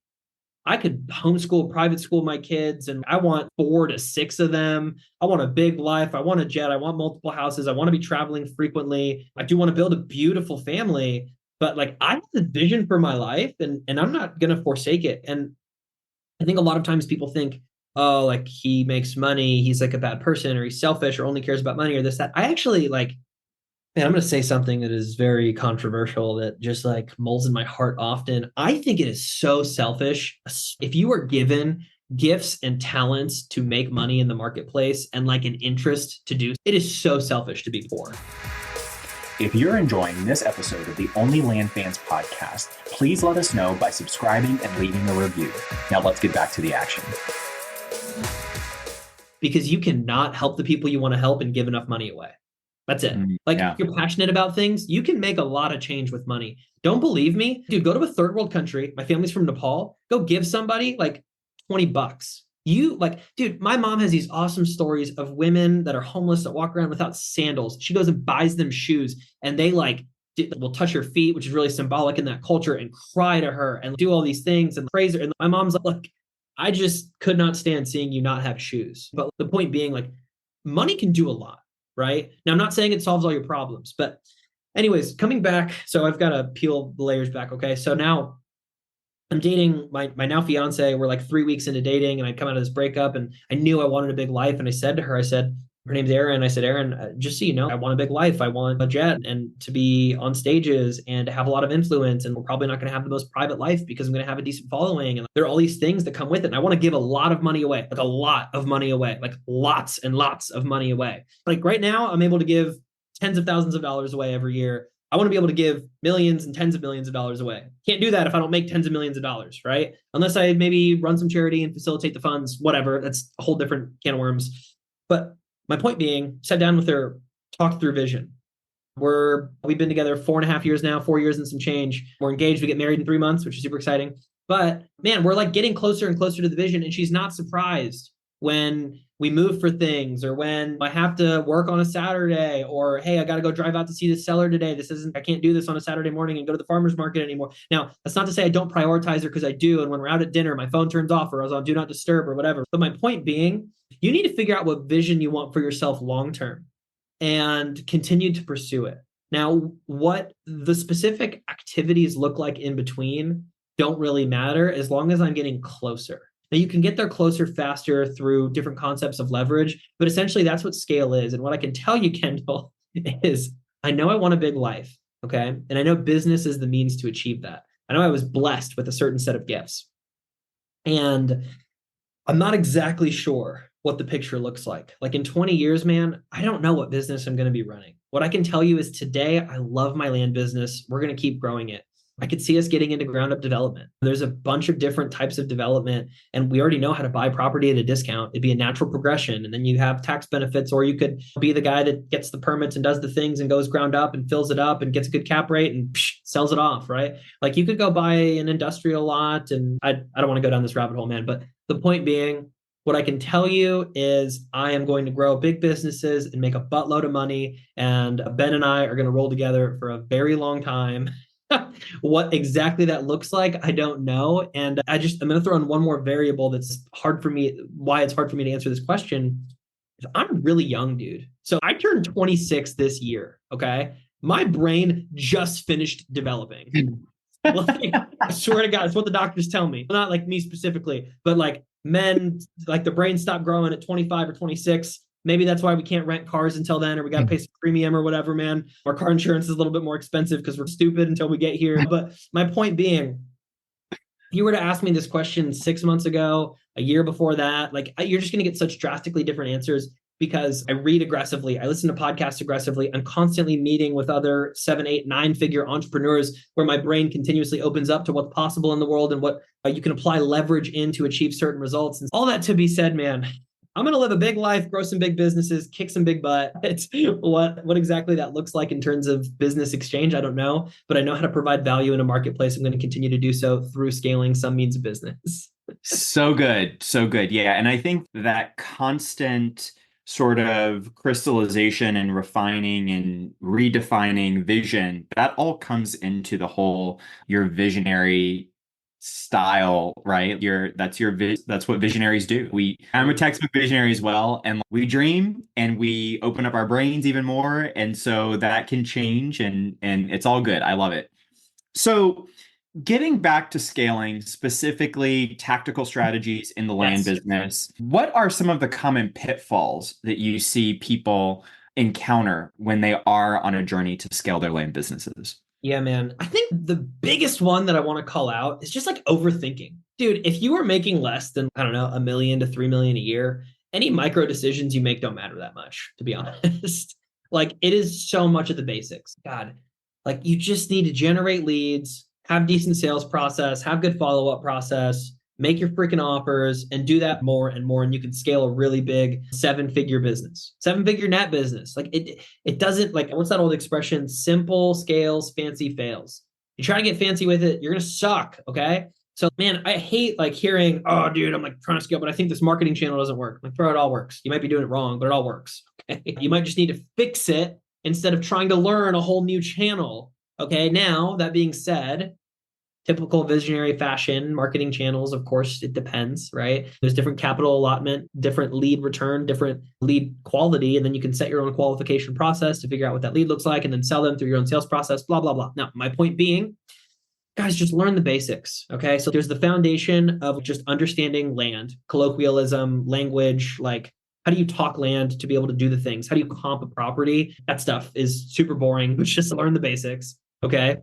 I could homeschool, private school my kids, and I want 4 to 6 of them. I want a big life. I want a jet. I want multiple houses. I want to be traveling frequently. I do want to build a beautiful family, but like I have a vision for my life and I'm not going to forsake it. And I think a lot of times people think, oh, like he makes money, he's like a bad person, or he's selfish, or only cares about money, or this, that. I actually like, man, I'm going to say something that is very controversial that just like molds in my heart often. I think it is so selfish. If you are given gifts and talents to make money in the marketplace and like an interest to do, it is so selfish to be poor. If you're enjoying this episode of the OnlyLandFans podcast, please let us know by subscribing and leaving a review. Now let's get back to the action. Because you cannot help the people you want to help and give enough money away. That's it. Like if you're passionate about things, you can make a lot of change with money. Don't believe me? Dude, go to a third world country. My family's from Nepal. Go give somebody like $20. You like, dude, my mom has these awesome stories of women that are homeless that walk around without sandals. She goes and buys them shoes and they like will touch her feet, which is really symbolic in that culture, and cry to her and do all these things and praise her. And my mom's like, look, I just could not stand seeing you not have shoes. But the point being, like, money can do a lot. Right? Now, I'm not saying it solves all your problems, but anyways, coming back. So I've got to peel the layers back. Okay. So now I'm dating my now fiance. We're like 3 weeks into dating and I come out of this breakup and I knew I wanted a big life. And I said to her, I said, her name's Erin. I said, Erin, just so you know, I want a big life. I want a jet and to be on stages and to have a lot of influence. And we're probably not going to have the most private life because I'm going to have a decent following. And there are all these things that come with it. And I want to give a lot of money away, like a lot of money away, like lots and lots of money away. Like right now, I'm able to give tens of thousands of dollars away every year. I want to be able to give millions and tens of millions of dollars away. Can't do that if I don't make tens of millions of dollars, right? Unless I maybe run some charity and facilitate the funds, whatever. That's a whole different can of worms. But my point being, sat down with her, talked through vision. We've been together 4.5 years now, 4 years and some change. We're engaged. We get married in 3 months, which is super exciting. But man, we're like getting closer and closer to the vision. And she's not surprised when we move for things or when I have to work on a Saturday or, hey, I got to go drive out to see the seller today. I can't do this on a Saturday morning and go to the farmer's market anymore. Now, that's not to say I don't prioritize her because I do. And when we're out at dinner, my phone turns off or I was on do not disturb or whatever. But my point being, you need to figure out what vision you want for yourself long-term and continue to pursue it. Now, what the specific activities look like in between don't really matter as long as I'm getting closer. Now, you can get there closer faster through different concepts of leverage, but essentially that's what scale is. And what I can tell you, Kendall, is I know I want a big life, okay? And I know business is the means to achieve that. I know I was blessed with a certain set of gifts. And I'm not exactly sure what the picture looks like. Like in 20 years, man, I don't know what business I'm going to be running. What I can tell you is today, I love my land business. We're going to keep growing it. I could see us getting into ground up development. There's a bunch of different types of development, and we already know how to buy property at a discount. It'd be a natural progression. And then you have tax benefits, or you could be the guy that gets the permits and does the things and goes ground up and fills it up and gets a good cap rate and sells it off, right? Like you could go buy an industrial lot, and I don't want to go down this rabbit hole, man. But the point being, What I can tell you is I am going to grow big businesses and make a buttload of money. And Ben and I are going to roll together for a very long time. What exactly that looks like, I don't know. And I'm going to throw in one more variable that's hard for me, why it's hard for me to answer this question. I'm really young, dude. So I turned 26 this year. Okay. My brain just finished developing. Like, I swear to God, it's what the doctors tell me. Not like me specifically, but like men, like the brain stopped growing at 25 or 26. Maybe that's why we can't rent cars until then, or we got to pay some premium or whatever, man. Our car insurance is a little bit more expensive because we're stupid until we get here. But my point being, if you were to ask me this question 6 months ago, a year before that, like you're just going to get such drastically different answers because I read aggressively. I listen to podcasts aggressively. I'm constantly meeting with other 7, 8, 9-figure entrepreneurs where my brain continuously opens up to what's possible in the world and what you can apply leverage in to achieve certain results. And all that to be said, man, I'm going to live a big life, grow some big businesses, kick some big butt. It's what exactly that looks like in terms of business exchange, I don't know, but I know how to provide value in a marketplace. I'm going to continue to do so through scaling some means of business. So good. So good. Yeah. And I think that constant sort of crystallization and refining and redefining vision, that all comes into the whole your visionary style, right? That's what visionaries do. I'm a textbook visionary as well, and we dream and we open up our brains even more, and so that can change, and it's all good. I love it. So getting back to scaling, specifically tactical strategies in the land Yes. business, what are some of the common pitfalls that you see people encounter when they are on a journey to scale their land businesses? Yeah, man. I think the biggest one that I want to call out is just like overthinking. Dude, if you are making less than, I don't know, 1 million to 3 million a year, any micro decisions you make don't matter that much, to be honest. Like it is so much of the basics. God, like you just need to generate leads, have decent sales process, have good follow-up process, make your freaking offers and do that more and more. And you can scale a really big 7-figure business, 7-figure net business. Like it doesn't like, what's that old expression? Simple scales, fancy fails. You try to get fancy with it, you're going to suck. Okay. So man, I hate like hearing, oh dude, I'm like trying to scale, but I think this marketing channel doesn't work. Like, bro, it all works. You might be doing it wrong, but it all works. Okay. You might just need to fix it instead of trying to learn a whole new channel. Okay. Now that being said, typical visionary fashion, marketing channels, of course, it depends, right? There's different capital allotment, different lead return, different lead quality, and then you can set your own qualification process to figure out what that lead looks like and then sell them through your own sales process, blah, blah, blah. Now, my point being, guys, just learn the basics, okay? So there's the foundation of just understanding land, colloquialism, language, like how do you talk land to be able to do the things? How do you comp a property? That stuff is super boring, but just learn the basics, okay?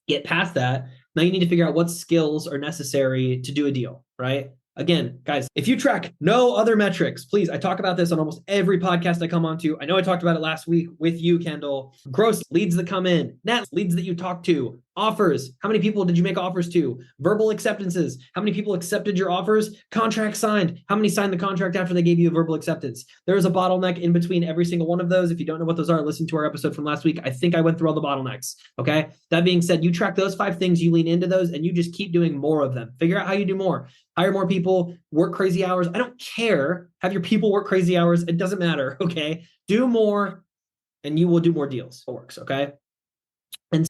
Get past that. Now you need to figure out what skills are necessary to do a deal, right? Again, guys, if you track no other metrics, please, I talk about this on almost every podcast I come on to. I know I talked about it last week with you, Kendall. Gross leads that come in, net leads that you talk to, offers. How many people did you make offers to? Verbal acceptances. How many people accepted your offers? Contract signed. How many signed the contract after they gave you a verbal acceptance? There is a bottleneck in between every single one of those. If you don't know what those are, listen to our episode from last week. I think I went through all the bottlenecks. Okay. That being said, you track those 5 things, you lean into those, and you just keep doing more of them. Figure out how you do more. Hire more people, work crazy hours. I don't care. Have your people work crazy hours. It doesn't matter. Okay. Do more and you will do more deals. It works. Okay. And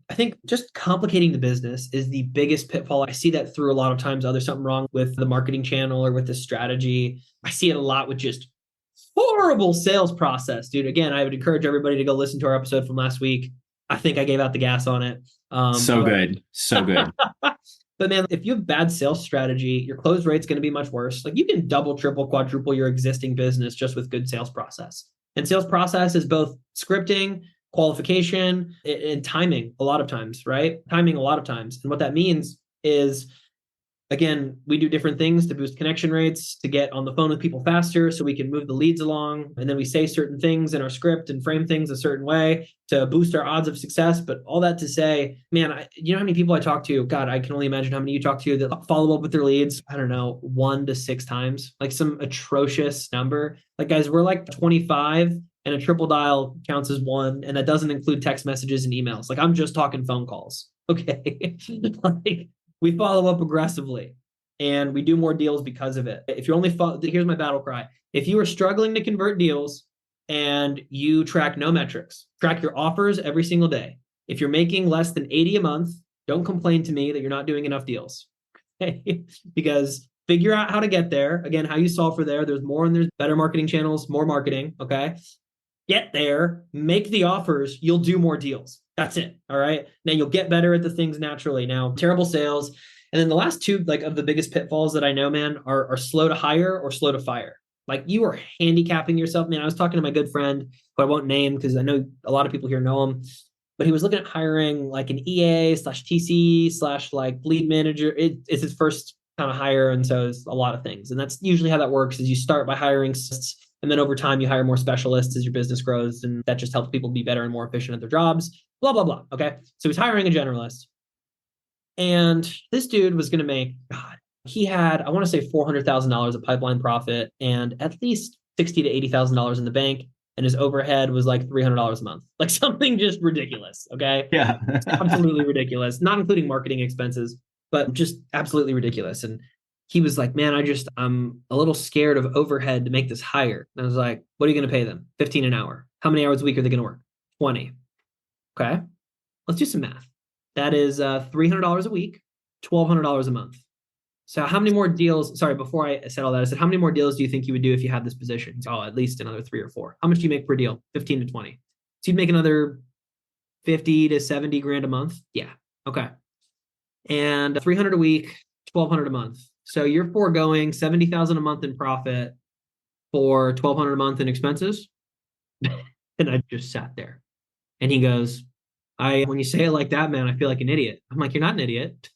I think just complicating the business is the biggest pitfall. I see that through a lot of times. There's something wrong with the marketing channel or with the strategy. I see it a lot with just horrible sales process, dude. Again, I would encourage everybody to go listen to our episode from last week. I think I gave out the gas on it. So good. So good. But man, if you have bad sales strategy, your close rate's going to be much worse. Like you can double, triple, quadruple your existing business just with good sales process. And sales process is both scripting, qualification, and timing a lot of times, right? Timing a lot of times. And what that means is, again, we do different things to boost connection rates, to get on the phone with people faster so we can move the leads along. And then we say certain things in our script and frame things a certain way to boost our odds of success. But all that to say, man, you know how many people I talk to? God, I can only imagine how many you talk to that follow up with their leads, I don't know, 1 to 6 times, like some atrocious number. Like, guys, we're like 25 and a triple dial counts as 1. And that doesn't include text messages and emails. Like I'm just talking phone calls. Okay. Like, we follow up aggressively. and we do more deals because of it. If you're only, here's my battle cry. If you are struggling to convert deals and you track no metrics, track your offers every single day. If you're making less than 80 a month, don't complain to me that you're not doing enough deals. Okay? Because figure out how to get there. Again, how you solve for there. There's more and there's better marketing channels, more marketing. Okay. Get there, make the offers, you'll do more deals. That's it. All right. Now you'll get better at the things naturally. Now, terrible sales. And then the last two, like of the biggest pitfalls that I know, man, are slow to hire or slow to fire. Like you are handicapping yourself, man. I was talking to my good friend who I won't name because I know a lot of people here know him, but he was looking at hiring like an EA slash TC slash like lead manager. It's his first kind of hire. And so it's a lot of things. And that's usually how that works is you start by hiring, and then over time you hire more specialists as your business grows. And that just helps people be better and more efficient at their jobs, blah, blah, blah. Okay. So he's hiring a generalist. And this dude was going to make, God, he had, I want to say $400,000 of pipeline profit and at least $60,000 to $80,000 in the bank. And his overhead was like $300 a month, like something just ridiculous. Okay. Yeah. Absolutely ridiculous, not including marketing expenses, but just absolutely ridiculous. And he was like, man, I'm a little scared of overhead to make this higher. And I was like, what are you going to pay them? 15 an hour. How many hours a week are they going to work? 20. Okay. Let's do some math. That is $300 a week, $1,200 a month. So how many more deals? Sorry, before I said all that, I said, how many more deals do you think you would do if you had this position? Oh, at least another 3 or 4. How much do you make per deal? 15 to 20. So you'd make another 50 to 70 grand a month. Yeah. Okay. And 300 a week, 1,200 a month. So you're foregoing 70,000 a month in profit for 1,200 a month in expenses. And I just sat there. And he goes, when you say it like that, man, I feel like an idiot. I'm like, you're not an idiot.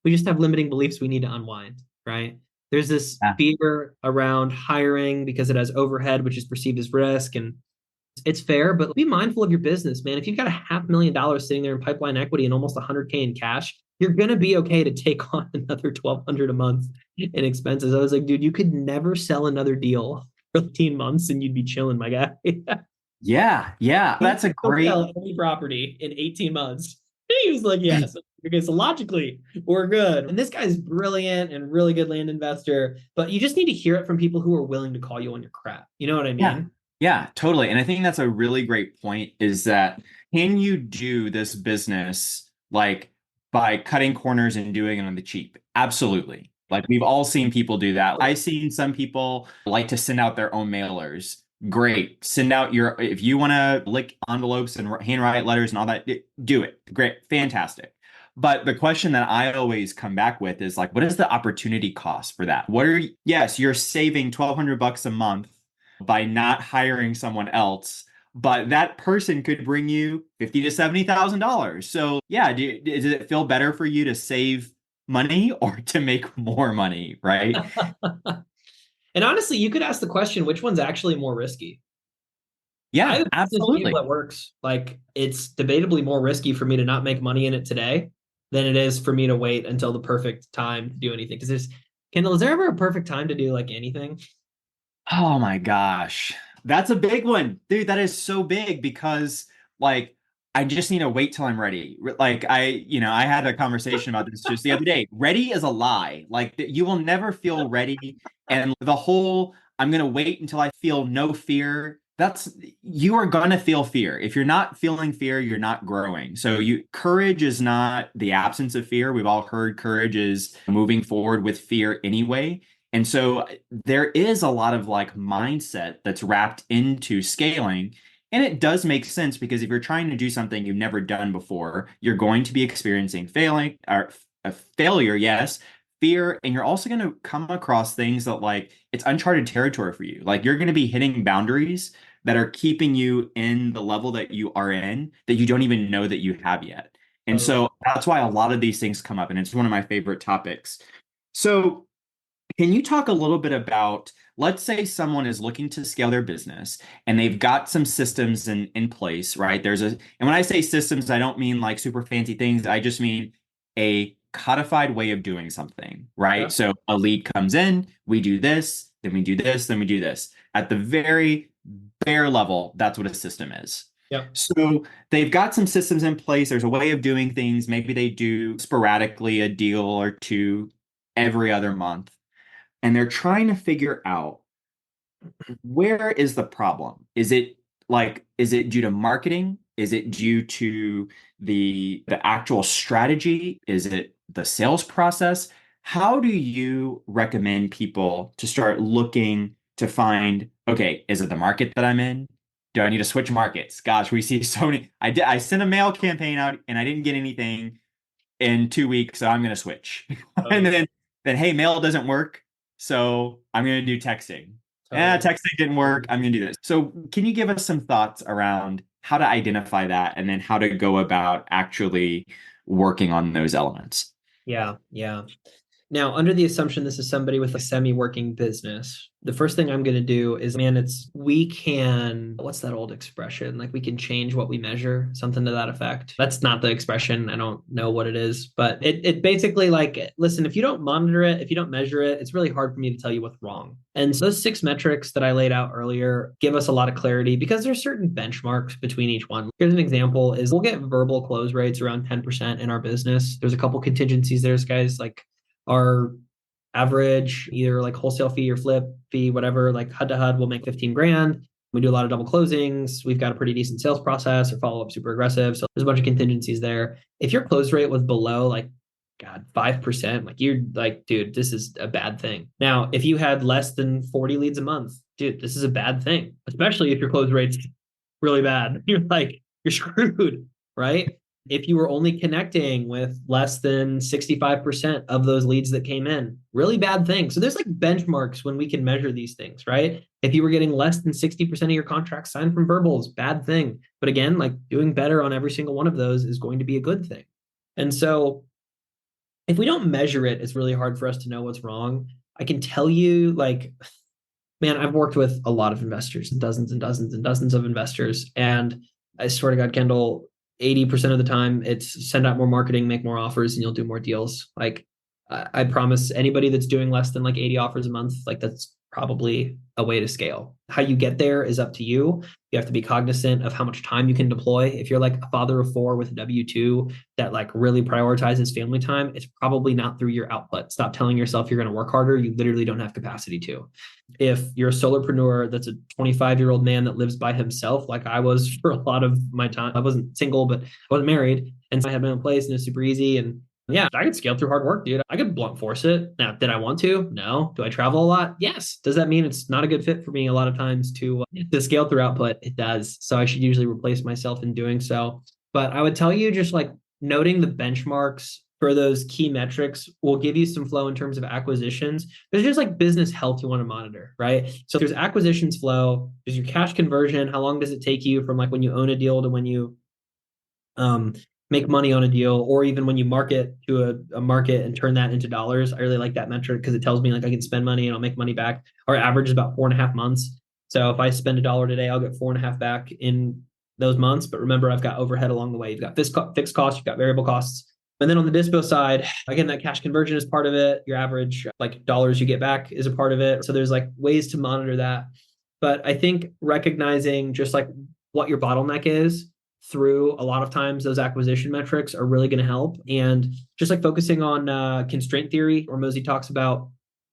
We just have limiting beliefs we need to unwind, right? There's this Yeah. fear around hiring because it has overhead, which is perceived as risk. And it's fair, but be mindful of your business, man. If you've got $500,000 sitting there in pipeline equity and almost 100K in cash, you're going to be okay to take on another 1,200 a month in expenses. I was like, dude, you could never sell another deal for 15 months and you'd be chilling, my guy. Yeah. Yeah. That's a Don't great. sell any property in 18 months. He was like, yes. Okay, so logically, we're good. And this guy's brilliant and really good land investor, but you just need to hear it from people who are willing to call you on your crap. You know what I Yeah. mean? Yeah, totally. And I think that's a really great point is that can you do this business like by cutting corners and doing it on the cheap? Absolutely. Like we've all seen people do that. I've seen some people like to send out their own mailers. Great. Send out if you want to lick envelopes and handwrite letters and all that, do it. Great. Fantastic. But the question that I always come back with is like, what is the opportunity cost for that? Yes, you're saving 1,200 bucks a month by not hiring someone else, but that person could bring you $50,000 to $70,000. So yeah, does it feel better for you to save money or to make more money, right? And honestly, you could ask the question, which one's actually more risky? I Yeah, have a business model absolutely. that works. Like it's debatably more risky for me to not make money in it today than it is for me to wait until the perfect time to do anything. Because Kendall, is there ever a perfect time to do like anything? Oh my gosh. That's a big one. Dude, that is so big because like I just need to wait till I'm ready. Like I had a conversation about this just the other day. Ready is a lie. Like you will never feel ready and the whole I'm going to wait until I feel no fear. You are going to feel fear. If you're not feeling fear, you're not growing. So courage is not the absence of fear. We've all heard courage is moving forward with fear anyway. And so there is a lot of like mindset that's wrapped into scaling. And it does make sense because if you're trying to do something you've never done before, you're going to be experiencing failing or a failure, yes, fear, and you're also going to come across things that like it's uncharted territory for you. Like you're going to be hitting boundaries that are keeping you in the level that you are in that you don't even know that you have yet. And Totally. so that's why a lot of these things come up, and it's one of my favorite topics. So can you talk a little bit about, let's say someone is looking to scale their business and they've got some systems in place, right? And when I say systems, I don't mean like super fancy things. I just mean a codified way of doing something, right? Yeah. So a lead comes in, we do this, then we do this, then we do this. At the very bare level, that's what a system is. Yeah. So they've got some systems in place. There's a way of doing things. Maybe they do sporadically a deal or two every other month, and they're trying to figure out where is the problem? Is it due to marketing? Is it due to the actual strategy? Is it the sales process? How do you recommend people to start looking to find, okay, is it the market that I'm in? Do I need to switch markets? Gosh, we see so many. I sent a mail campaign out and I didn't get anything in 2 weeks, so I'm gonna switch. And Totally. then hey, mail doesn't work, so I'm gonna do texting. Totally. Texting didn't work. I'm gonna do this. So can you give us some thoughts around how to identify that and then how to go about actually working on those elements? Yeah, yeah. Now, under the assumption this is somebody with a semi-working business, the first thing I'm going to do is, man, we can, what's that old expression? Like we can change what we measure, something to that effect. That's not the expression. I don't know what it is, but it basically like, listen, if you don't monitor it, if you don't measure it, it's really hard for me to tell you what's wrong. And so those 6 metrics that I laid out earlier give us a lot of clarity because there's certain benchmarks between each one. Here's an example is we'll get verbal close rates around 10% in our business. There's a couple contingencies there, guys, like our average, either like wholesale fee or flip fee, whatever, like HUD to HUD, we'll make 15 grand. We do a lot of double closings. We've got a pretty decent sales process or follow up super aggressive. So there's a bunch of contingencies there. If your close rate was below like, God, 5%, like you're like, dude, this is a bad thing. Now, if you had less than 40 leads a month, dude, this is a bad thing, especially if your close rate's really bad. You're like, you're screwed, right? If you were only connecting with less than 65% of those leads that came in, really bad thing. So there's like benchmarks when we can measure these things, right? If you were getting less than 60% of your contracts signed from verbals, bad thing. But again, like doing better on every single one of those is going to be a good thing. And so if we don't measure it, it's really hard for us to know what's wrong. I can tell you, like, man, I've worked with a lot of investors, dozens and dozens and dozens of investors. And I swear to God, Kendall, 80% of the time it's send out more marketing, make more offers, and you'll do more deals. Like I promise anybody that's doing less than like 80 offers a month, like that's probably a way to scale. How you get there is up to you. You have to be cognizant of how much time you can deploy. If you're like a father of 4 with a W-2 that like really prioritizes family time, it's probably not through your output. Stop telling yourself you're going to work harder. You literally don't have capacity to. If you're a solopreneur that's a 25-year-old man that lives by himself, like I was for a lot of my time, I wasn't single, but I wasn't married. And so I had my own place and it's super easy. And yeah, I could scale through hard work, dude. I could blunt force it. Now, did I want to? No. Do I travel a lot? Yes. Does that mean it's not a good fit for me a lot of times to scale through output? It does. So I should usually replace myself in doing so. But I would tell you just like noting the benchmarks for those key metrics will give you some flow in terms of acquisitions. There's just like business health you want to monitor, right? So there's acquisitions flow, there's your cash conversion. How long does it take you from like when you own a deal to when you um, make money on a deal, or even when you market to a market and turn that into dollars? I really like that metric because it tells me like I can spend money and I'll make money back. Our average is about 4.5 months. So if I spend $1 today, I'll get 4.5 back in those months. But remember, I've got overhead along the way. You've got fixed costs, you've got variable costs. And then on the dispo side, again, that cash conversion is part of it. Your average like dollars you get back is a part of it. So there's like ways to monitor that. But I think recognizing just like what your bottleneck is through a lot of times those acquisition metrics are really going to help. And just like focusing on constraint theory, or Mosey talks about,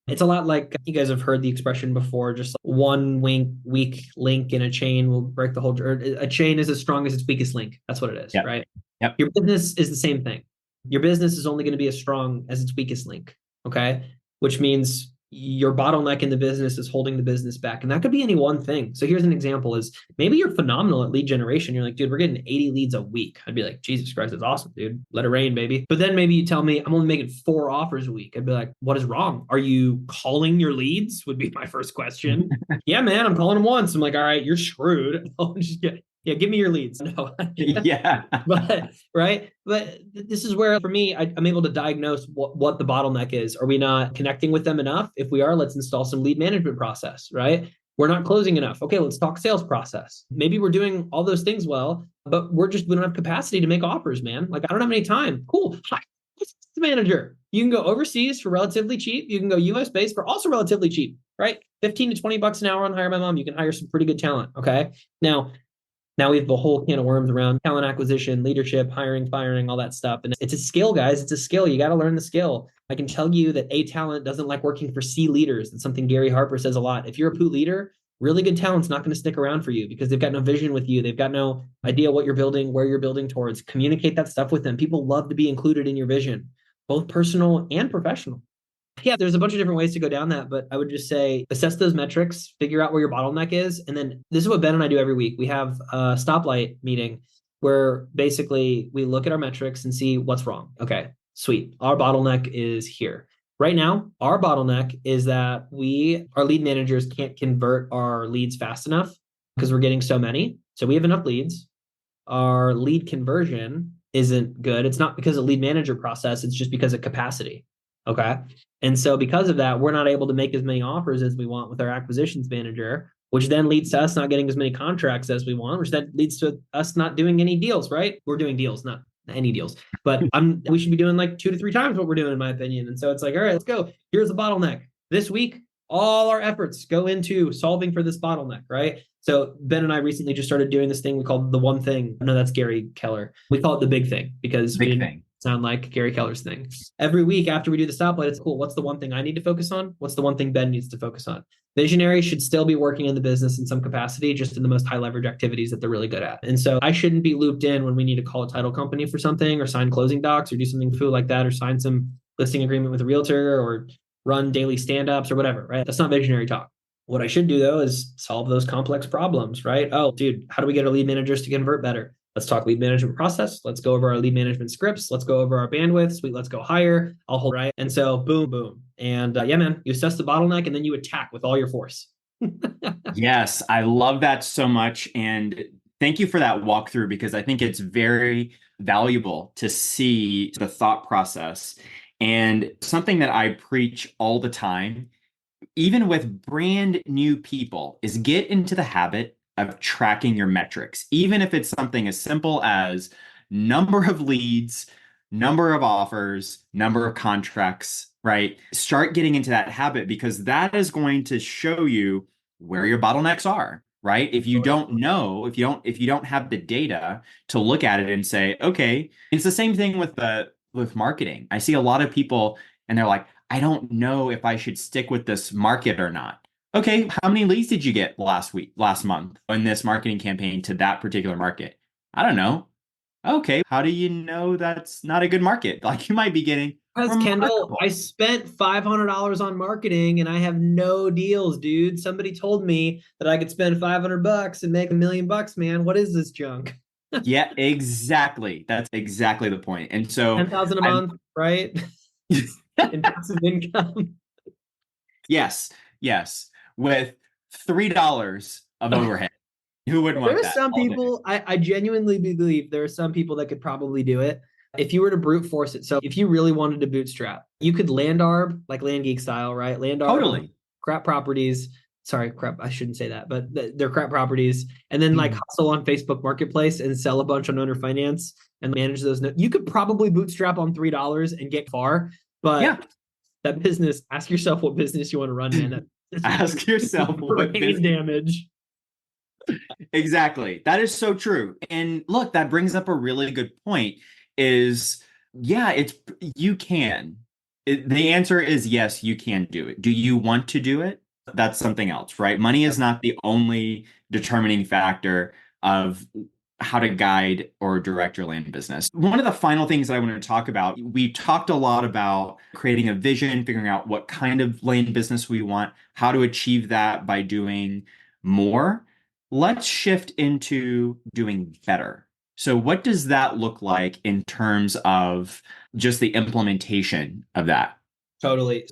it's a lot like you guys have heard the expression before, just like one weak link in a chain will break the whole, or a chain is as strong as its weakest link. That's what it is, Yep. right? Yep. Your business is the same thing. Your business is only going to be as strong as its weakest link. Okay. Which means your bottleneck in the business is holding the business back. And that could be any one thing. So here's an example is maybe you're phenomenal at lead generation. You're like, dude, we're getting 80 leads a week. I'd be like, Jesus Christ, that's awesome, dude. Let it rain, baby. But then maybe you tell me I'm only making 4 offers a week. I'd be like, what is wrong? Are you calling your leads? Would be my first question. Yeah, man, I'm calling them once. I'm like, all right, you're screwed. I'll just get, yeah, give me your leads. No, Yeah. but right. But this is where, for me, I'm able to diagnose what the bottleneck is. Are we not connecting with them enough? If we are, let's install some lead management process, right? We're not closing enough. Okay, let's talk sales process. Maybe we're doing all those things well, but we don't have capacity to make offers, man. Like, I don't have any time. Cool. Hi, manager. You can go overseas for relatively cheap. You can go US based for also relatively cheap, right? 15 to 20 bucks an hour on Hire My Mom. You can hire some pretty good talent. Okay. Now, Now we have a whole can of worms around talent acquisition, leadership, hiring, firing, all that stuff. And it's a skill, guys. It's a skill. You got to learn the skill. I can tell you that A talent doesn't like working for C leaders. That's something Gary Harper says a lot. If you're a POO leader, really good talent's not going to stick around for you because they've got no vision with you. They've got no idea what you're building, where you're building towards. Communicate that stuff with them. People love to be included in your vision, both personal and professional. Yeah, there's a bunch of different ways to go down that, but I would just say assess those metrics, figure out where your bottleneck is. And then this is what Ben and I do every week. We have a stoplight meeting where basically we look at our metrics and see what's wrong. Okay, sweet. Our bottleneck is here. Right now, our bottleneck is that our lead managers can't convert our leads fast enough because we're getting so many. So we have enough leads. Our lead conversion isn't good. It's not because of lead manager process, it's just because of capacity. Okay. And so because of that, we're not able to make as many offers as we want with our acquisitions manager, which then leads to us not getting as many contracts as we want, which then leads to us not doing any deals, right? We're doing deals, not any deals, but we should be doing like 2 to 3 times what we're doing, in my opinion. And so it's like, all right, let's go. Here's the bottleneck. This week, all our efforts go into solving for this bottleneck, right? So Ben and I recently just started doing this thing we call the one thing. No, that's Gary Keller. We call it the big thing because we didn't sound like Gary Keller's thing. Every week after we do the stoplight, it's cool. What's the one thing I need to focus on? What's the one thing Ben needs to focus on? Visionaries should still be working in the business in some capacity, just in the most high leverage activities that they're really good at. And so I shouldn't be looped in when we need to call a title company for something or sign closing docs or do something cool like that or sign some listing agreement with a realtor or run daily stand-ups or whatever, right? That's not visionary talk. What I should do though is solve those complex problems, right? Oh, dude, how do we get our lead managers to convert better? Let's talk lead management process. Let's go over our lead management scripts. Let's go over our bandwidth. Sweet, let's go higher. I'll hold right. And so boom, boom. And yeah, man, you assess the bottleneck and then you attack with all your force. Yes, I love that so much. And thank you for that walkthrough because I think it's very valuable to see the thought process. And something that I preach all the time, even with brand new people, is get into the habit of tracking your metrics, even if it's something as simple as number of leads, number of offers, number of contracts, right? Start getting into that habit because that is going to show you where your bottlenecks are, right? If you don't know, if you don't have the data to look at it and say, okay, it's the same thing with marketing. I see a lot of people and they're like, I don't know if I should stick with this market or not. Okay, how many leads did you get last month in this marketing campaign to that particular market? I don't know. Okay, how do you know that's not a good market? Like you might be getting Because Kendall, I spent $500 on marketing and I have no deals, dude. Somebody told me that I could spend $500 and make $1,000,000, man. What is this junk? Yeah, exactly. That's exactly the point. And so 10,000 a month, right? In passive income. yes, yes, with $3 of overhead. Who wouldn't There want are that some all day? people, I genuinely believe there are some people that could probably do it if you were to brute force it. So if you really wanted to bootstrap, you could land arb, like Land Geek style, right? Land arb Totally. crap properties. Sorry, crap. I shouldn't say that, but they're crap properties. And then like hustle on Facebook Marketplace and sell a bunch on owner finance and manage those. You could probably bootstrap on $3 and get far, but Yeah. that business, ask yourself what business you want to run, man. Ask yourself what brain damage. Exactly. That is so true. And look, that brings up a really good point is yeah, it's you can. The answer is yes, you can do it. Do you want to do it? That's something else, right? Money is not the only determining factor of how to guide or direct your land business. One of the final things that I want to talk about, we talked a lot about creating a vision, figuring out what kind of land business we want, how to achieve that by doing more. Let's shift into doing better. So, what does that look like in terms of just the implementation of that? Totally.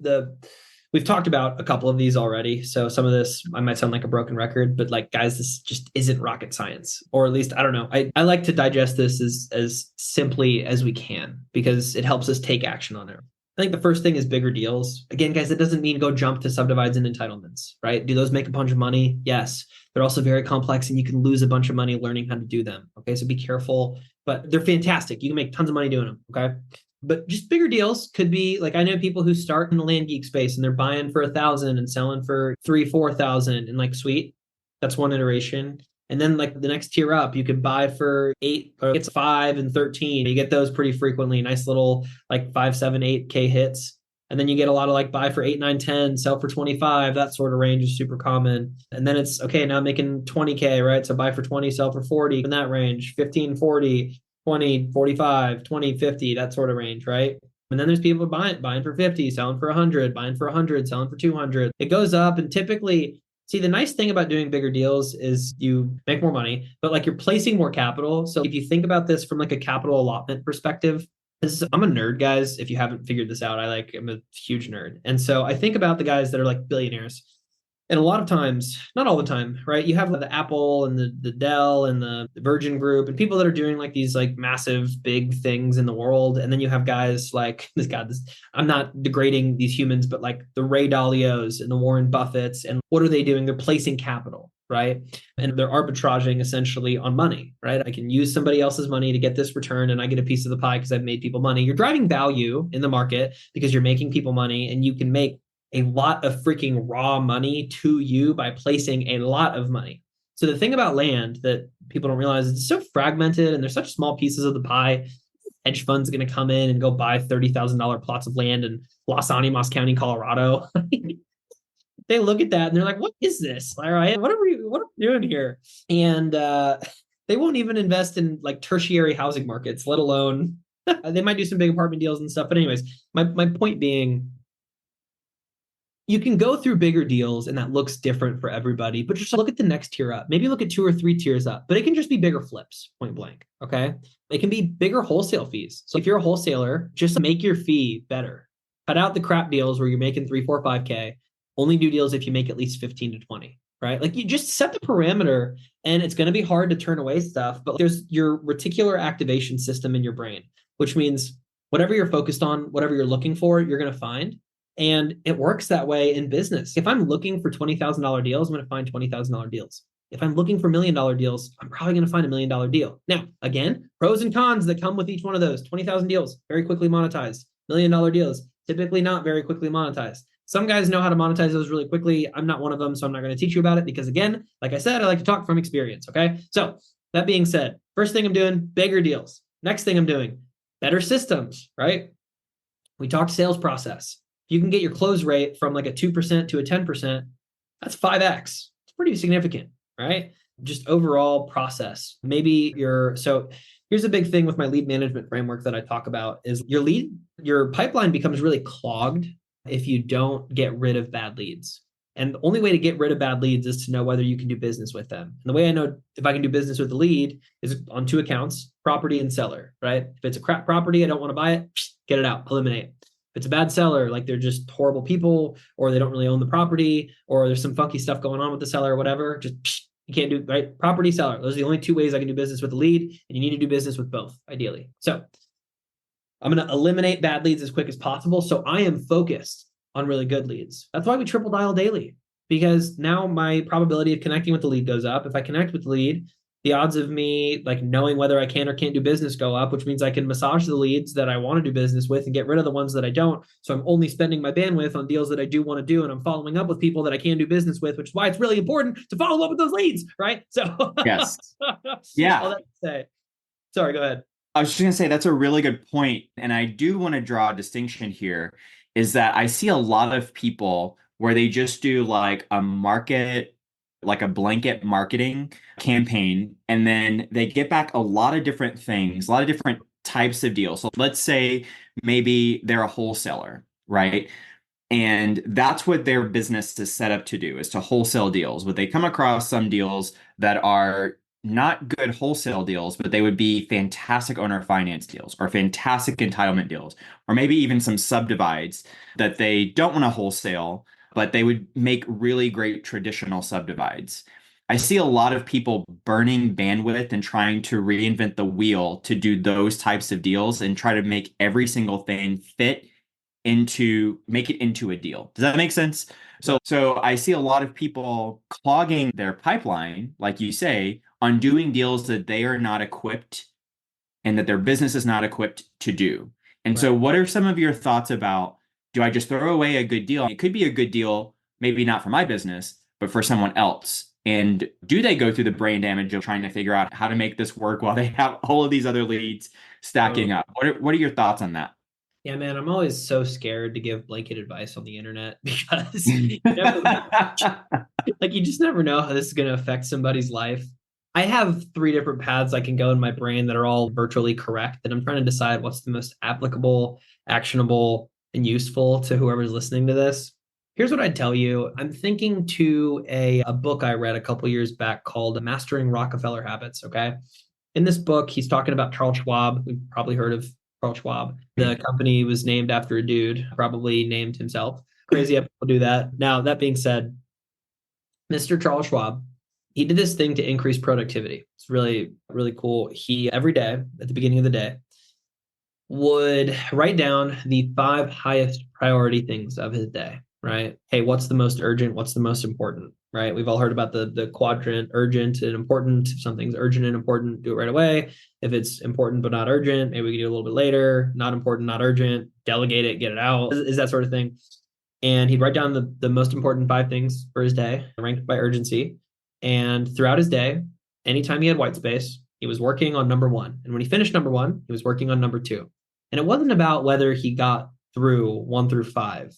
We've talked about a couple of these already. So some of this I might sound like a broken record, but like guys, this just isn't rocket science. Or at least I don't know. I like to digest this as simply as we can because it helps us take action on it. I think the first thing is bigger deals. Again, guys, that doesn't mean go jump to subdivides and entitlements, right? Do those make a bunch of money? Yes. They're also very complex and you can lose a bunch of money learning how to do them. Okay. So be careful, but they're fantastic. You can make tons of money doing them. Okay. But just bigger deals could be like I know people who start in the land geek space and they're buying for 1,000 and selling for 3,000, 4,000 and like sweet. That's one iteration. And then like the next tier up, you could buy for 8 or it's 5 and 13. You get those pretty frequently. Nice little like 5, 7, 8K hits. And then you get a lot of like buy for 8, 9, 10, sell for 25. That sort of range is super common. And then it's okay, now I'm making 20K, right? So buy for 20, sell for 40 in that range, 15, 40, 20, 45, 20, 50, that sort of range, right? And then there's people buying for 50, selling for 100, buying for 100, selling for 200. It goes up. And typically, see, the nice thing about doing bigger deals is you make more money, but like you're placing more capital. So if you think about this from like a capital allotment perspective, I'm a nerd, guys. If you haven't figured this out, I'm a huge nerd. And so I think about the guys that are like billionaires. And a lot of times, not all the time, right? You have the Apple and the Dell and the Virgin Group and people that are doing like these like massive big things in the world. And then you have guys like I'm not degrading these humans, but like the Ray Dalios and the Warren Buffetts. And what are they doing? They're placing capital, right? And they're arbitraging essentially on money, right? I can use somebody else's money to get this return and I get a piece of the pie because I've made people money. You're driving value in the market because you're making people money and you can make a lot of freaking raw money to you by placing a lot of money. So the thing about land that people don't realize is it's so fragmented and there's such small pieces of the pie. Hedge funds are going to come in and go buy $30,000 plots of land in Los Animas County, Colorado. They look at that and they're like, "What is this? All right, what are we doing here?" And they won't even invest in like tertiary housing markets, let alone they might do some big apartment deals and stuff. But anyways, my point being, you can go through bigger deals and that looks different for everybody, but just look at the next tier up. Maybe look at 2 or 3 tiers up, but it can just be bigger flips, point blank. Okay. It can be bigger wholesale fees. So if you're a wholesaler, just make your fee better. Cut out the crap deals where you're making 3, 4, 5K. Only do deals if you make at least 15 to 20, right? Like you just set the parameter and it's going to be hard to turn away stuff, but there's your reticular activation system in your brain, which means whatever you're focused on, whatever you're looking for, you're going to find. And it works that way in business. If I'm looking for $20,000 deals, I'm going to find $20,000 deals. If I'm looking for $1 million deals, I'm probably going to find $1 million deal. Now, again, pros and cons that come with each one of those. 20,000 deals, very quickly monetized. $1 million deals, typically not very quickly monetized. Some guys know how to monetize those really quickly. I'm not one of them, so I'm not going to teach you about it because, again, like I said, I like to talk from experience. Okay. So that being said, first thing I'm doing, bigger deals. Next thing I'm doing, better systems, right? We talked sales process. You can get your close rate from like a 2% to a 10%. That's 5x. It's pretty significant, right? Just overall process. Maybe so here's a big thing with my lead management framework that I talk about is your pipeline becomes really clogged if you don't get rid of bad leads. And the only way to get rid of bad leads is to know whether you can do business with them. And the way I know if I can do business with the lead is on 2 accounts, property and seller, right? If it's a crap property, I don't want to buy it, get it out, eliminate. It's a bad seller, like they're just horrible people, or they don't really own the property, or there's some funky stuff going on with the seller or whatever. Just you can't do right. Property, seller. Those are the only 2 ways I can do business with the lead, and you need to do business with both, ideally. So I'm going to eliminate bad leads as quick as possible. So I am focused on really good leads. That's why we triple dial daily, because now my probability of connecting with the lead goes up. If I connect with the lead, the odds of me like knowing whether I can or can't do business go up, which means I can massage the leads that I want to do business with and get rid of the ones that I don't. So I'm only spending my bandwidth on deals that I do want to do. And I'm following up with people that I can do business with, which is why it's really important to follow up with those leads. Right. So Yes. all Yeah. that to say. Sorry, go ahead. I was just going to say that's a really good point. And I do want to draw a distinction here is that I see a lot of people where they just do like a market, like a blanket marketing campaign, and then they get back a lot of different things, a lot of different types of deals. So let's say maybe they're a wholesaler, right? And that's what their business is set up to do, is to wholesale deals. But they come across some deals that are not good wholesale deals, but they would be fantastic owner finance deals or fantastic entitlement deals, or maybe even some subdivides that they don't want to wholesale, but they would make really great traditional subdivides. I see a lot of people burning bandwidth and trying to reinvent the wheel to do those types of deals and try to make every single thing make it into a deal. Does that make sense? So I see a lot of people clogging their pipeline, like you say, on doing deals that they are not equipped and that their business is not equipped to do. And so what are some of your thoughts about, do I just throw away a good deal? It could be a good deal, maybe not for my business, but for someone else. And do they go through the brain damage of trying to figure out how to make this work while they have all of these other leads stacking up? What are your thoughts on that? Yeah, man, I'm always so scared to give blanket advice on the internet because you never know. Like you just never know how this is going to affect somebody's life. I have three different paths I can go in my brain that are all virtually correct, and I'm trying to decide what's the most applicable, actionable, and useful to whoever's listening to this. Here's what I'd tell you. I'm thinking to a book I read a couple years back called Mastering Rockefeller Habits. Okay. In this book, he's talking about Charles Schwab. We've probably heard of Charles Schwab. The company was named after a dude, probably named himself. Crazy how people do that. Now, that being said, Mr. Charles Schwab, he did this thing to increase productivity. It's really, really cool. He, every day at the beginning of the day, would write down the five highest priority things of his day, right? Hey, what's the most urgent? What's the most important, right? We've all heard about the quadrant, urgent and important. If something's urgent and important, do it right away. If it's important but not urgent, maybe we can do it a little bit later. Not important, not urgent, delegate it, get it out, is that sort of thing. And he'd write down the most important five things for his day, ranked by urgency. And throughout his day, anytime he had white space, he was working on number one. And when he finished number one, he was working on number two. And it wasn't about whether he got through one through five,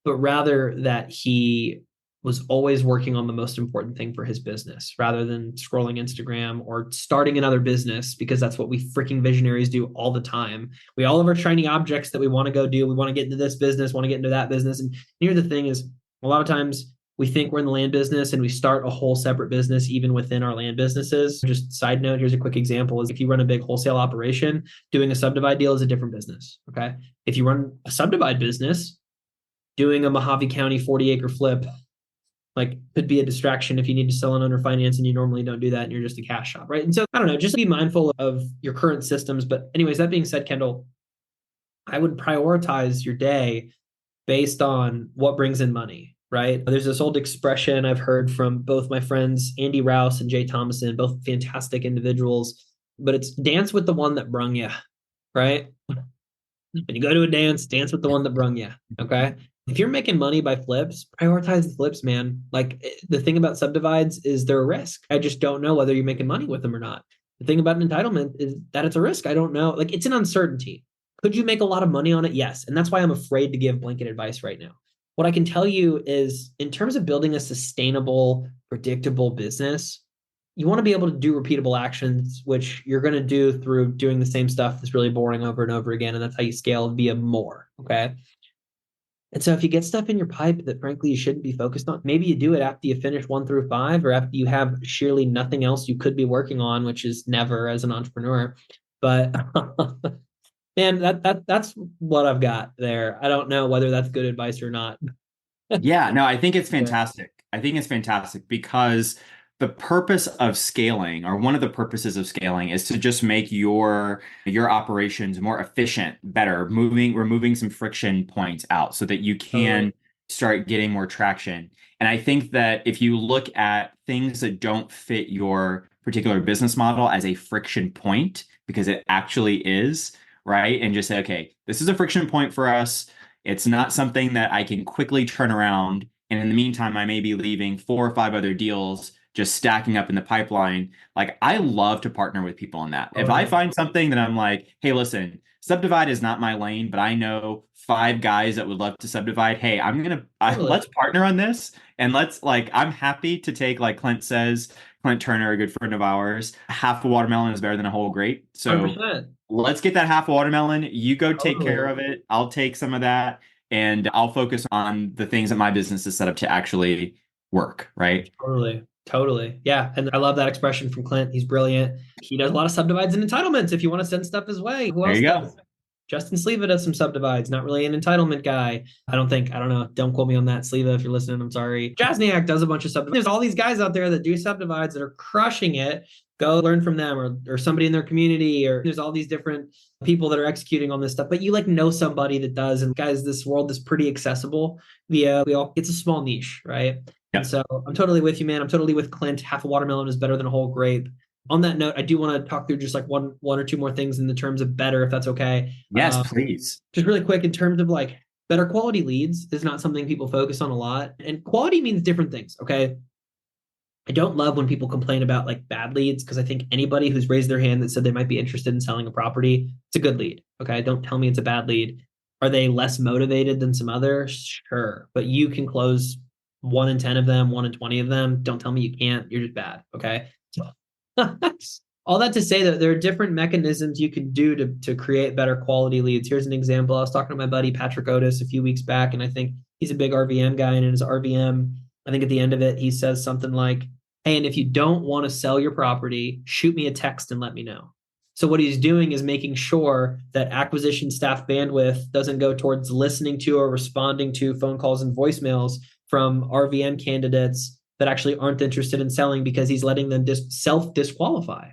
but rather that he was always working on the most important thing for his business rather than scrolling Instagram or starting another business, because that's what we freaking visionaries do all the time. We all have our shiny objects that we want to go do. We want to get into this business, want to get into that business. And here the thing is, a lot of times we think we're in the land business and we start a whole separate business even within our land businesses. Just side note, here's a quick example: is if you run a big wholesale operation, doing a subdivide deal is a different business. Okay. If you run a subdivide business, doing a Mojave County 40-acre flip like could be a distraction if you need to sell it under finance and you normally don't do that and you're just a cash shop, right? And so I don't know, just be mindful of your current systems. But anyways, that being said, Kendall, I would prioritize your day based on what brings in money, right? There's this old expression I've heard from both my friends, Andy Rouse and Jay Thomason, both fantastic individuals, but it's dance with the one that brung you, right? When you go to a dance, dance with the one that brung you. Okay. If you're making money by flips, prioritize the flips, man. Like the thing about subdivides is they're a risk. I just don't know whether you're making money with them or not. The thing about an entitlement is that it's a risk. I don't know. Like it's an uncertainty. Could you make a lot of money on it? Yes. And that's why I'm afraid to give blanket advice right now. What I can tell you is in terms of building a sustainable, predictable business, you want to be able to do repeatable actions, which you're going to do through doing the same stuff that's really boring over and over again. And that's how you scale via more. Okay. And so if you get stuff in your pipe that frankly you shouldn't be focused on, maybe you do it after you finish one through five or after you have sheerly nothing else you could be working on, which is never as an entrepreneur. But man, that's what I've got there. I don't know whether that's good advice or not. Yeah, no, I think it's fantastic. I think it's fantastic because the purpose of scaling, or one of the purposes of scaling, is to just make your operations more efficient, better, removing some friction points out so that you Totally. can start getting more traction. And I think that if you look at things that don't fit your particular business model as a friction point, because it actually is, right? And just say, okay, this is a friction point for us. It's not something that I can quickly turn around. And in the meantime, I may be leaving four or five other deals just stacking up in the pipeline. Like, I love to partner with people on that. If I Totally. find something that I'm like, hey, listen, subdivide is not my lane, but I know five guys that would love to subdivide. Hey, Totally. let's partner on this. And I'm happy to take, like Clint says, Clint Turner, a good friend of ours, half a watermelon is better than a whole grape. So 100%. let's get that half a watermelon. You go take care Totally. of it. I'll take some of that and I'll focus on the things that my business is set up to actually work, right? Totally. Totally. Yeah. And I love that expression from Clint. He's brilliant. He does a lot of subdivides and entitlements if you want to send stuff his way. Who There else you does? go. Justin Sleva does some subdivides, not really an entitlement guy. I don't think, I don't know. Don't quote me on that, Sleva, if you're listening. I'm sorry. Jasniak does a bunch of subdivides. There's all these guys out there that do subdivides that are crushing it. Go learn from them or somebody in their community, or there's all these different people that are executing on this stuff. But you like know somebody that does. And guys, this world is pretty accessible via it's a small niche, right? And Yeah. so I'm totally with you, man. I'm totally with Clint. Half a watermelon is better than a whole grape. On that note, I do want to talk through just like one or two more things in the terms of better, if that's okay. Yes, please. Just really quick, in terms of like better quality leads is not something people focus on a lot. And quality means different things. Okay. I don't love when people complain about like bad leads, because I think anybody who's raised their hand that said they might be interested in selling a property, it's a good lead. Okay. Don't tell me it's a bad lead. Are they less motivated than some others? Sure. But you can close 1 in 10 of them, 1 in 20 of them. Don't tell me you can't. You're just bad. Okay. All that to say that there are different mechanisms you can do to create better quality leads. Here's an example. I was talking to my buddy Patrick Otis a few weeks back, and I think he's a big RVM guy. And in his RVM, I think at the end of it, he says something like, hey, and if you don't want to sell your property, shoot me a text and let me know. So what he's doing is making sure that acquisition staff bandwidth doesn't go towards listening to or responding to phone calls and voicemails from RVM candidates that actually aren't interested in selling, because he's letting them self-disqualify,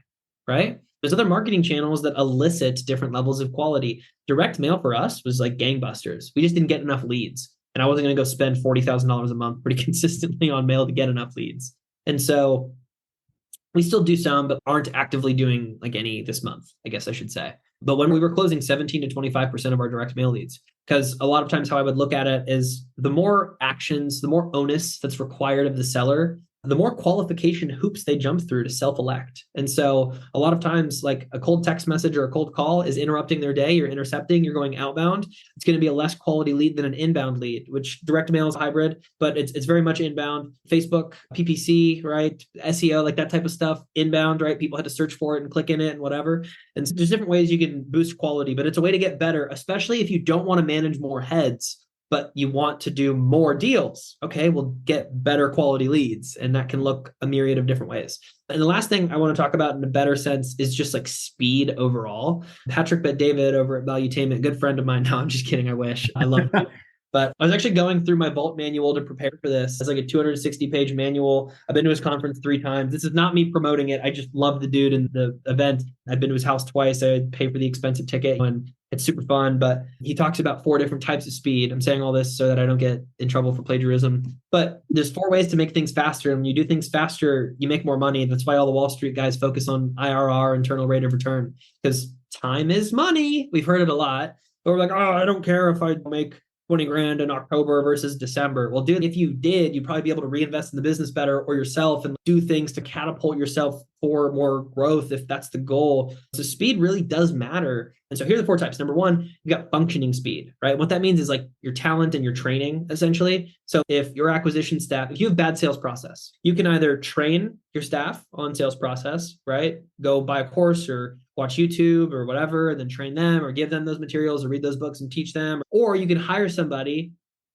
right? There's other marketing channels that elicit different levels of quality. Direct mail for us was like gangbusters. We just didn't get enough leads. And I wasn't going to go spend $40,000 a month pretty consistently on mail to get enough leads. And so we still do some, but aren't actively doing like any this month, I guess I should say. But when we were closing 17 to 25% of our direct mail leads, because a lot of times how I would look at it is the more actions, the more onus that's required of the seller, the more qualification hoops they jump through to self-elect. And so a lot of times, like a cold text message or a cold call is interrupting their day. You're intercepting, you're going outbound. It's going to be a less quality lead than an inbound lead, which direct mail is hybrid, but it's very much inbound. Facebook, PPC, right? SEO, like that type of stuff, inbound, right? People had to search for it and click in it and whatever. And so there's different ways you can boost quality, but it's a way to get better, especially if you don't want to manage more heads, but you want to do more deals. Okay, we'll get better quality leads. And that can look a myriad of different ways. And the last thing I want to talk about in a better sense is just like speed overall. Patrick Bet David over at Valuetainment, good friend of mine. No, I'm just kidding. I wish. I love him. But I was actually going through my Vault manual to prepare for this. It's like a 260-page manual. I've been to his conference 3 times. This is not me promoting it. I just love the dude and the event. I've been to his house twice. I pay for the expensive ticket, and it's super fun. But he talks about 4 different types of speed. I'm saying all this so that I don't get in trouble for plagiarism. But there's 4 ways to make things faster. And when you do things faster, you make more money. That's why all the Wall Street guys focus on IRR, internal rate of return, because time is money. We've heard it a lot. But we're like, oh, I don't care if I make 20 grand in October versus December. Well, dude, if you did, you'd probably be able to reinvest in the business better or yourself and do things to catapult yourself for more growth if that's the goal. So speed really does matter. And so here are the 4 types. Number 1, you got functioning speed, right? What that means is like your talent and your training, essentially. So if your acquisition staff, if you have bad sales process, you can either train your staff on sales process, right? Go buy a course or watch YouTube or whatever, and then train them or give them those materials or read those books and teach them. Or you can hire somebody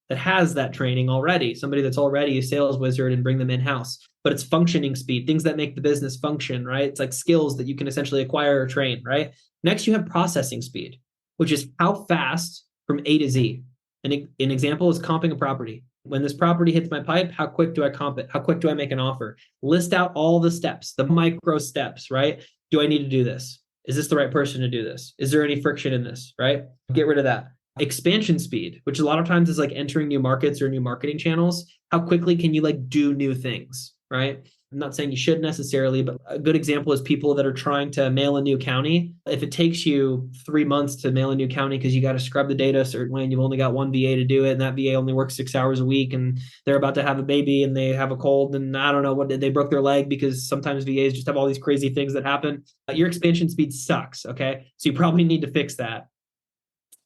that has that training already, somebody that's already a sales wizard, and bring them in-house. But it's functioning speed, things that make the business function, right? It's like skills that you can essentially acquire or train, right? Next, you have processing speed, which is how fast from A to Z. An example is comping a property. When this property hits my pipe, how quick do I comp it? How quick do I make an offer? List out all the steps, the micro steps, right? Do I need to do this? Is this the right person to do this? Is there any friction in this, right? Get rid of that. Expansion speed, which a lot of times is like entering new markets or new marketing channels. How quickly can you like do new things, right? I'm not saying you should necessarily, but a good example is people that are trying to mail a new county. If it takes you 3 months to mail a new county because you got to scrub the data a certain way and you've only got one VA to do it, and that VA only works 6 hours a week, and they're about to have a baby and they have a cold, and I don't know what, they broke their leg, because sometimes VAs just have all these crazy things that happen. Your expansion speed sucks, okay? So you probably need to fix that.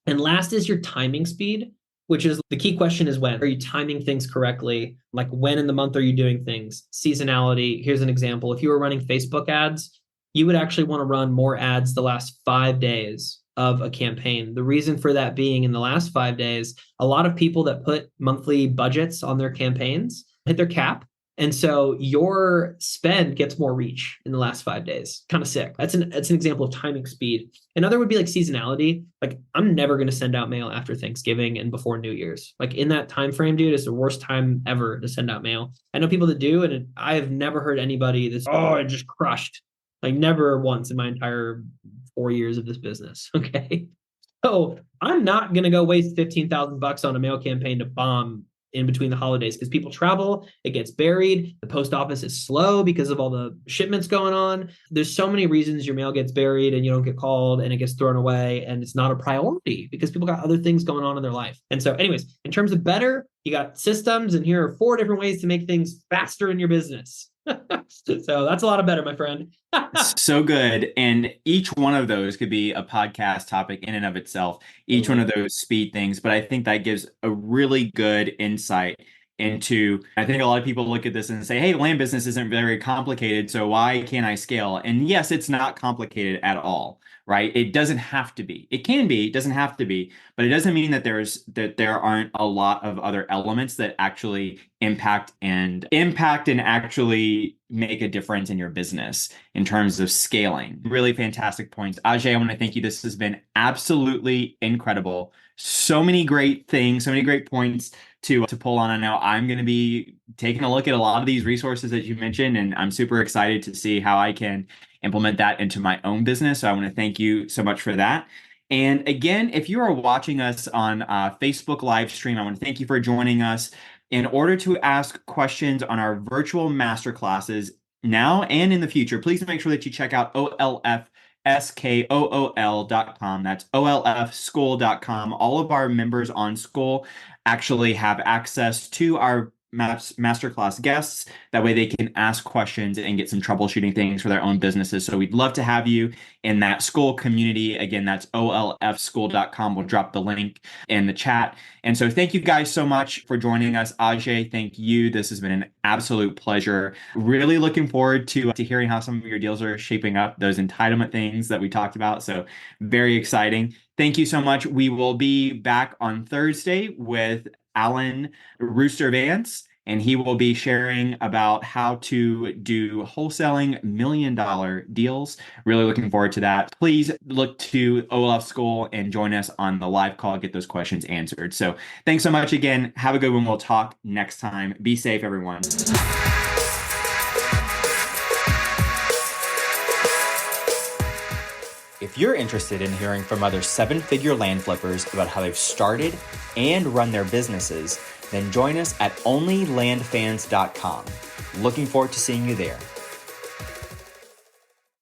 And last is your timing speed, which is the key question is when. Are you timing things correctly? Like when in the month are you doing things? Seasonality. Here's an example. If you were running Facebook ads, you would actually want to run more ads the last 5 days of a campaign. The reason for that being, in the last 5 days, a lot of people that put monthly budgets on their campaigns hit their cap. And so your spend gets more reach in the last 5 days. Kind of sick. That's an example of timing speed. Another would be like seasonality. Like I'm never going to send out mail after Thanksgiving and before New Year's. Like in that time frame, dude, it's the worst time ever to send out mail. I know people that do, and I have never heard anybody that's, oh, I just crushed. Like never once in my entire 4 years of this business. Okay. So I'm not going to go waste $15,000 on a mail campaign to bomb in between the holidays, because people travel, it gets buried. The post office is slow because of all the shipments going on. There's so many reasons your mail gets buried and you don't get called and it gets thrown away, and it's not a priority because people got other things going on in their life. And so anyways, in terms of better, you got systems, and here are 4 different ways to make things faster in your business. So that's a lot of better, my friend. So good. And each one of those could be a podcast topic in and of itself, each one Totally. of those speed things. But I think that gives a really good insight into, I think a lot of people look at this and say, hey, land business isn't very complicated, so why can't I scale? And yes, it's not complicated at all, right? It doesn't have to be. It can be, it doesn't have to be, but it doesn't mean that there aren't a lot of other elements that actually impact and actually make a difference in your business in terms of scaling. Really fantastic points. Ajay, I want to thank you. This has been absolutely incredible. So many great things, so many great points to pull on. I know I'm going to be taking a look at a lot of these resources that you mentioned, and I'm super excited to see how I can implement that into my own business. So I want to thank you so much for that. And again, if you are watching us on Facebook live stream, I want to thank you for joining us. In order to ask questions on our virtual masterclasses, now and in the future, please make sure that you check out olfskool.com. That's olfschool.com. All of our members on School actually have access to our masterclass guests. That way they can ask questions and get some troubleshooting things for their own businesses. So we'd love to have you in that School community. Again, that's olfschool.com. We'll drop the link in the chat. And so thank you guys so much for joining us. Ajay, thank you. This has been an absolute pleasure. Really looking forward to hearing how some of your deals are shaping up, those entitlement things that we talked about. So very exciting. Thank you so much. We will be back on Thursday with Alan Rooster Vance, and he will be sharing about how to do wholesaling $1 million deals. Really looking forward to that. Please look to OLF School and join us on the live call, get those questions answered. So thanks so much again. Have a good one. We'll talk next time. Be safe, everyone. If you're interested in hearing from other seven-figure land flippers about how they've started and run their businesses, then join us at OnlyLandFans.com. Looking forward to seeing you there.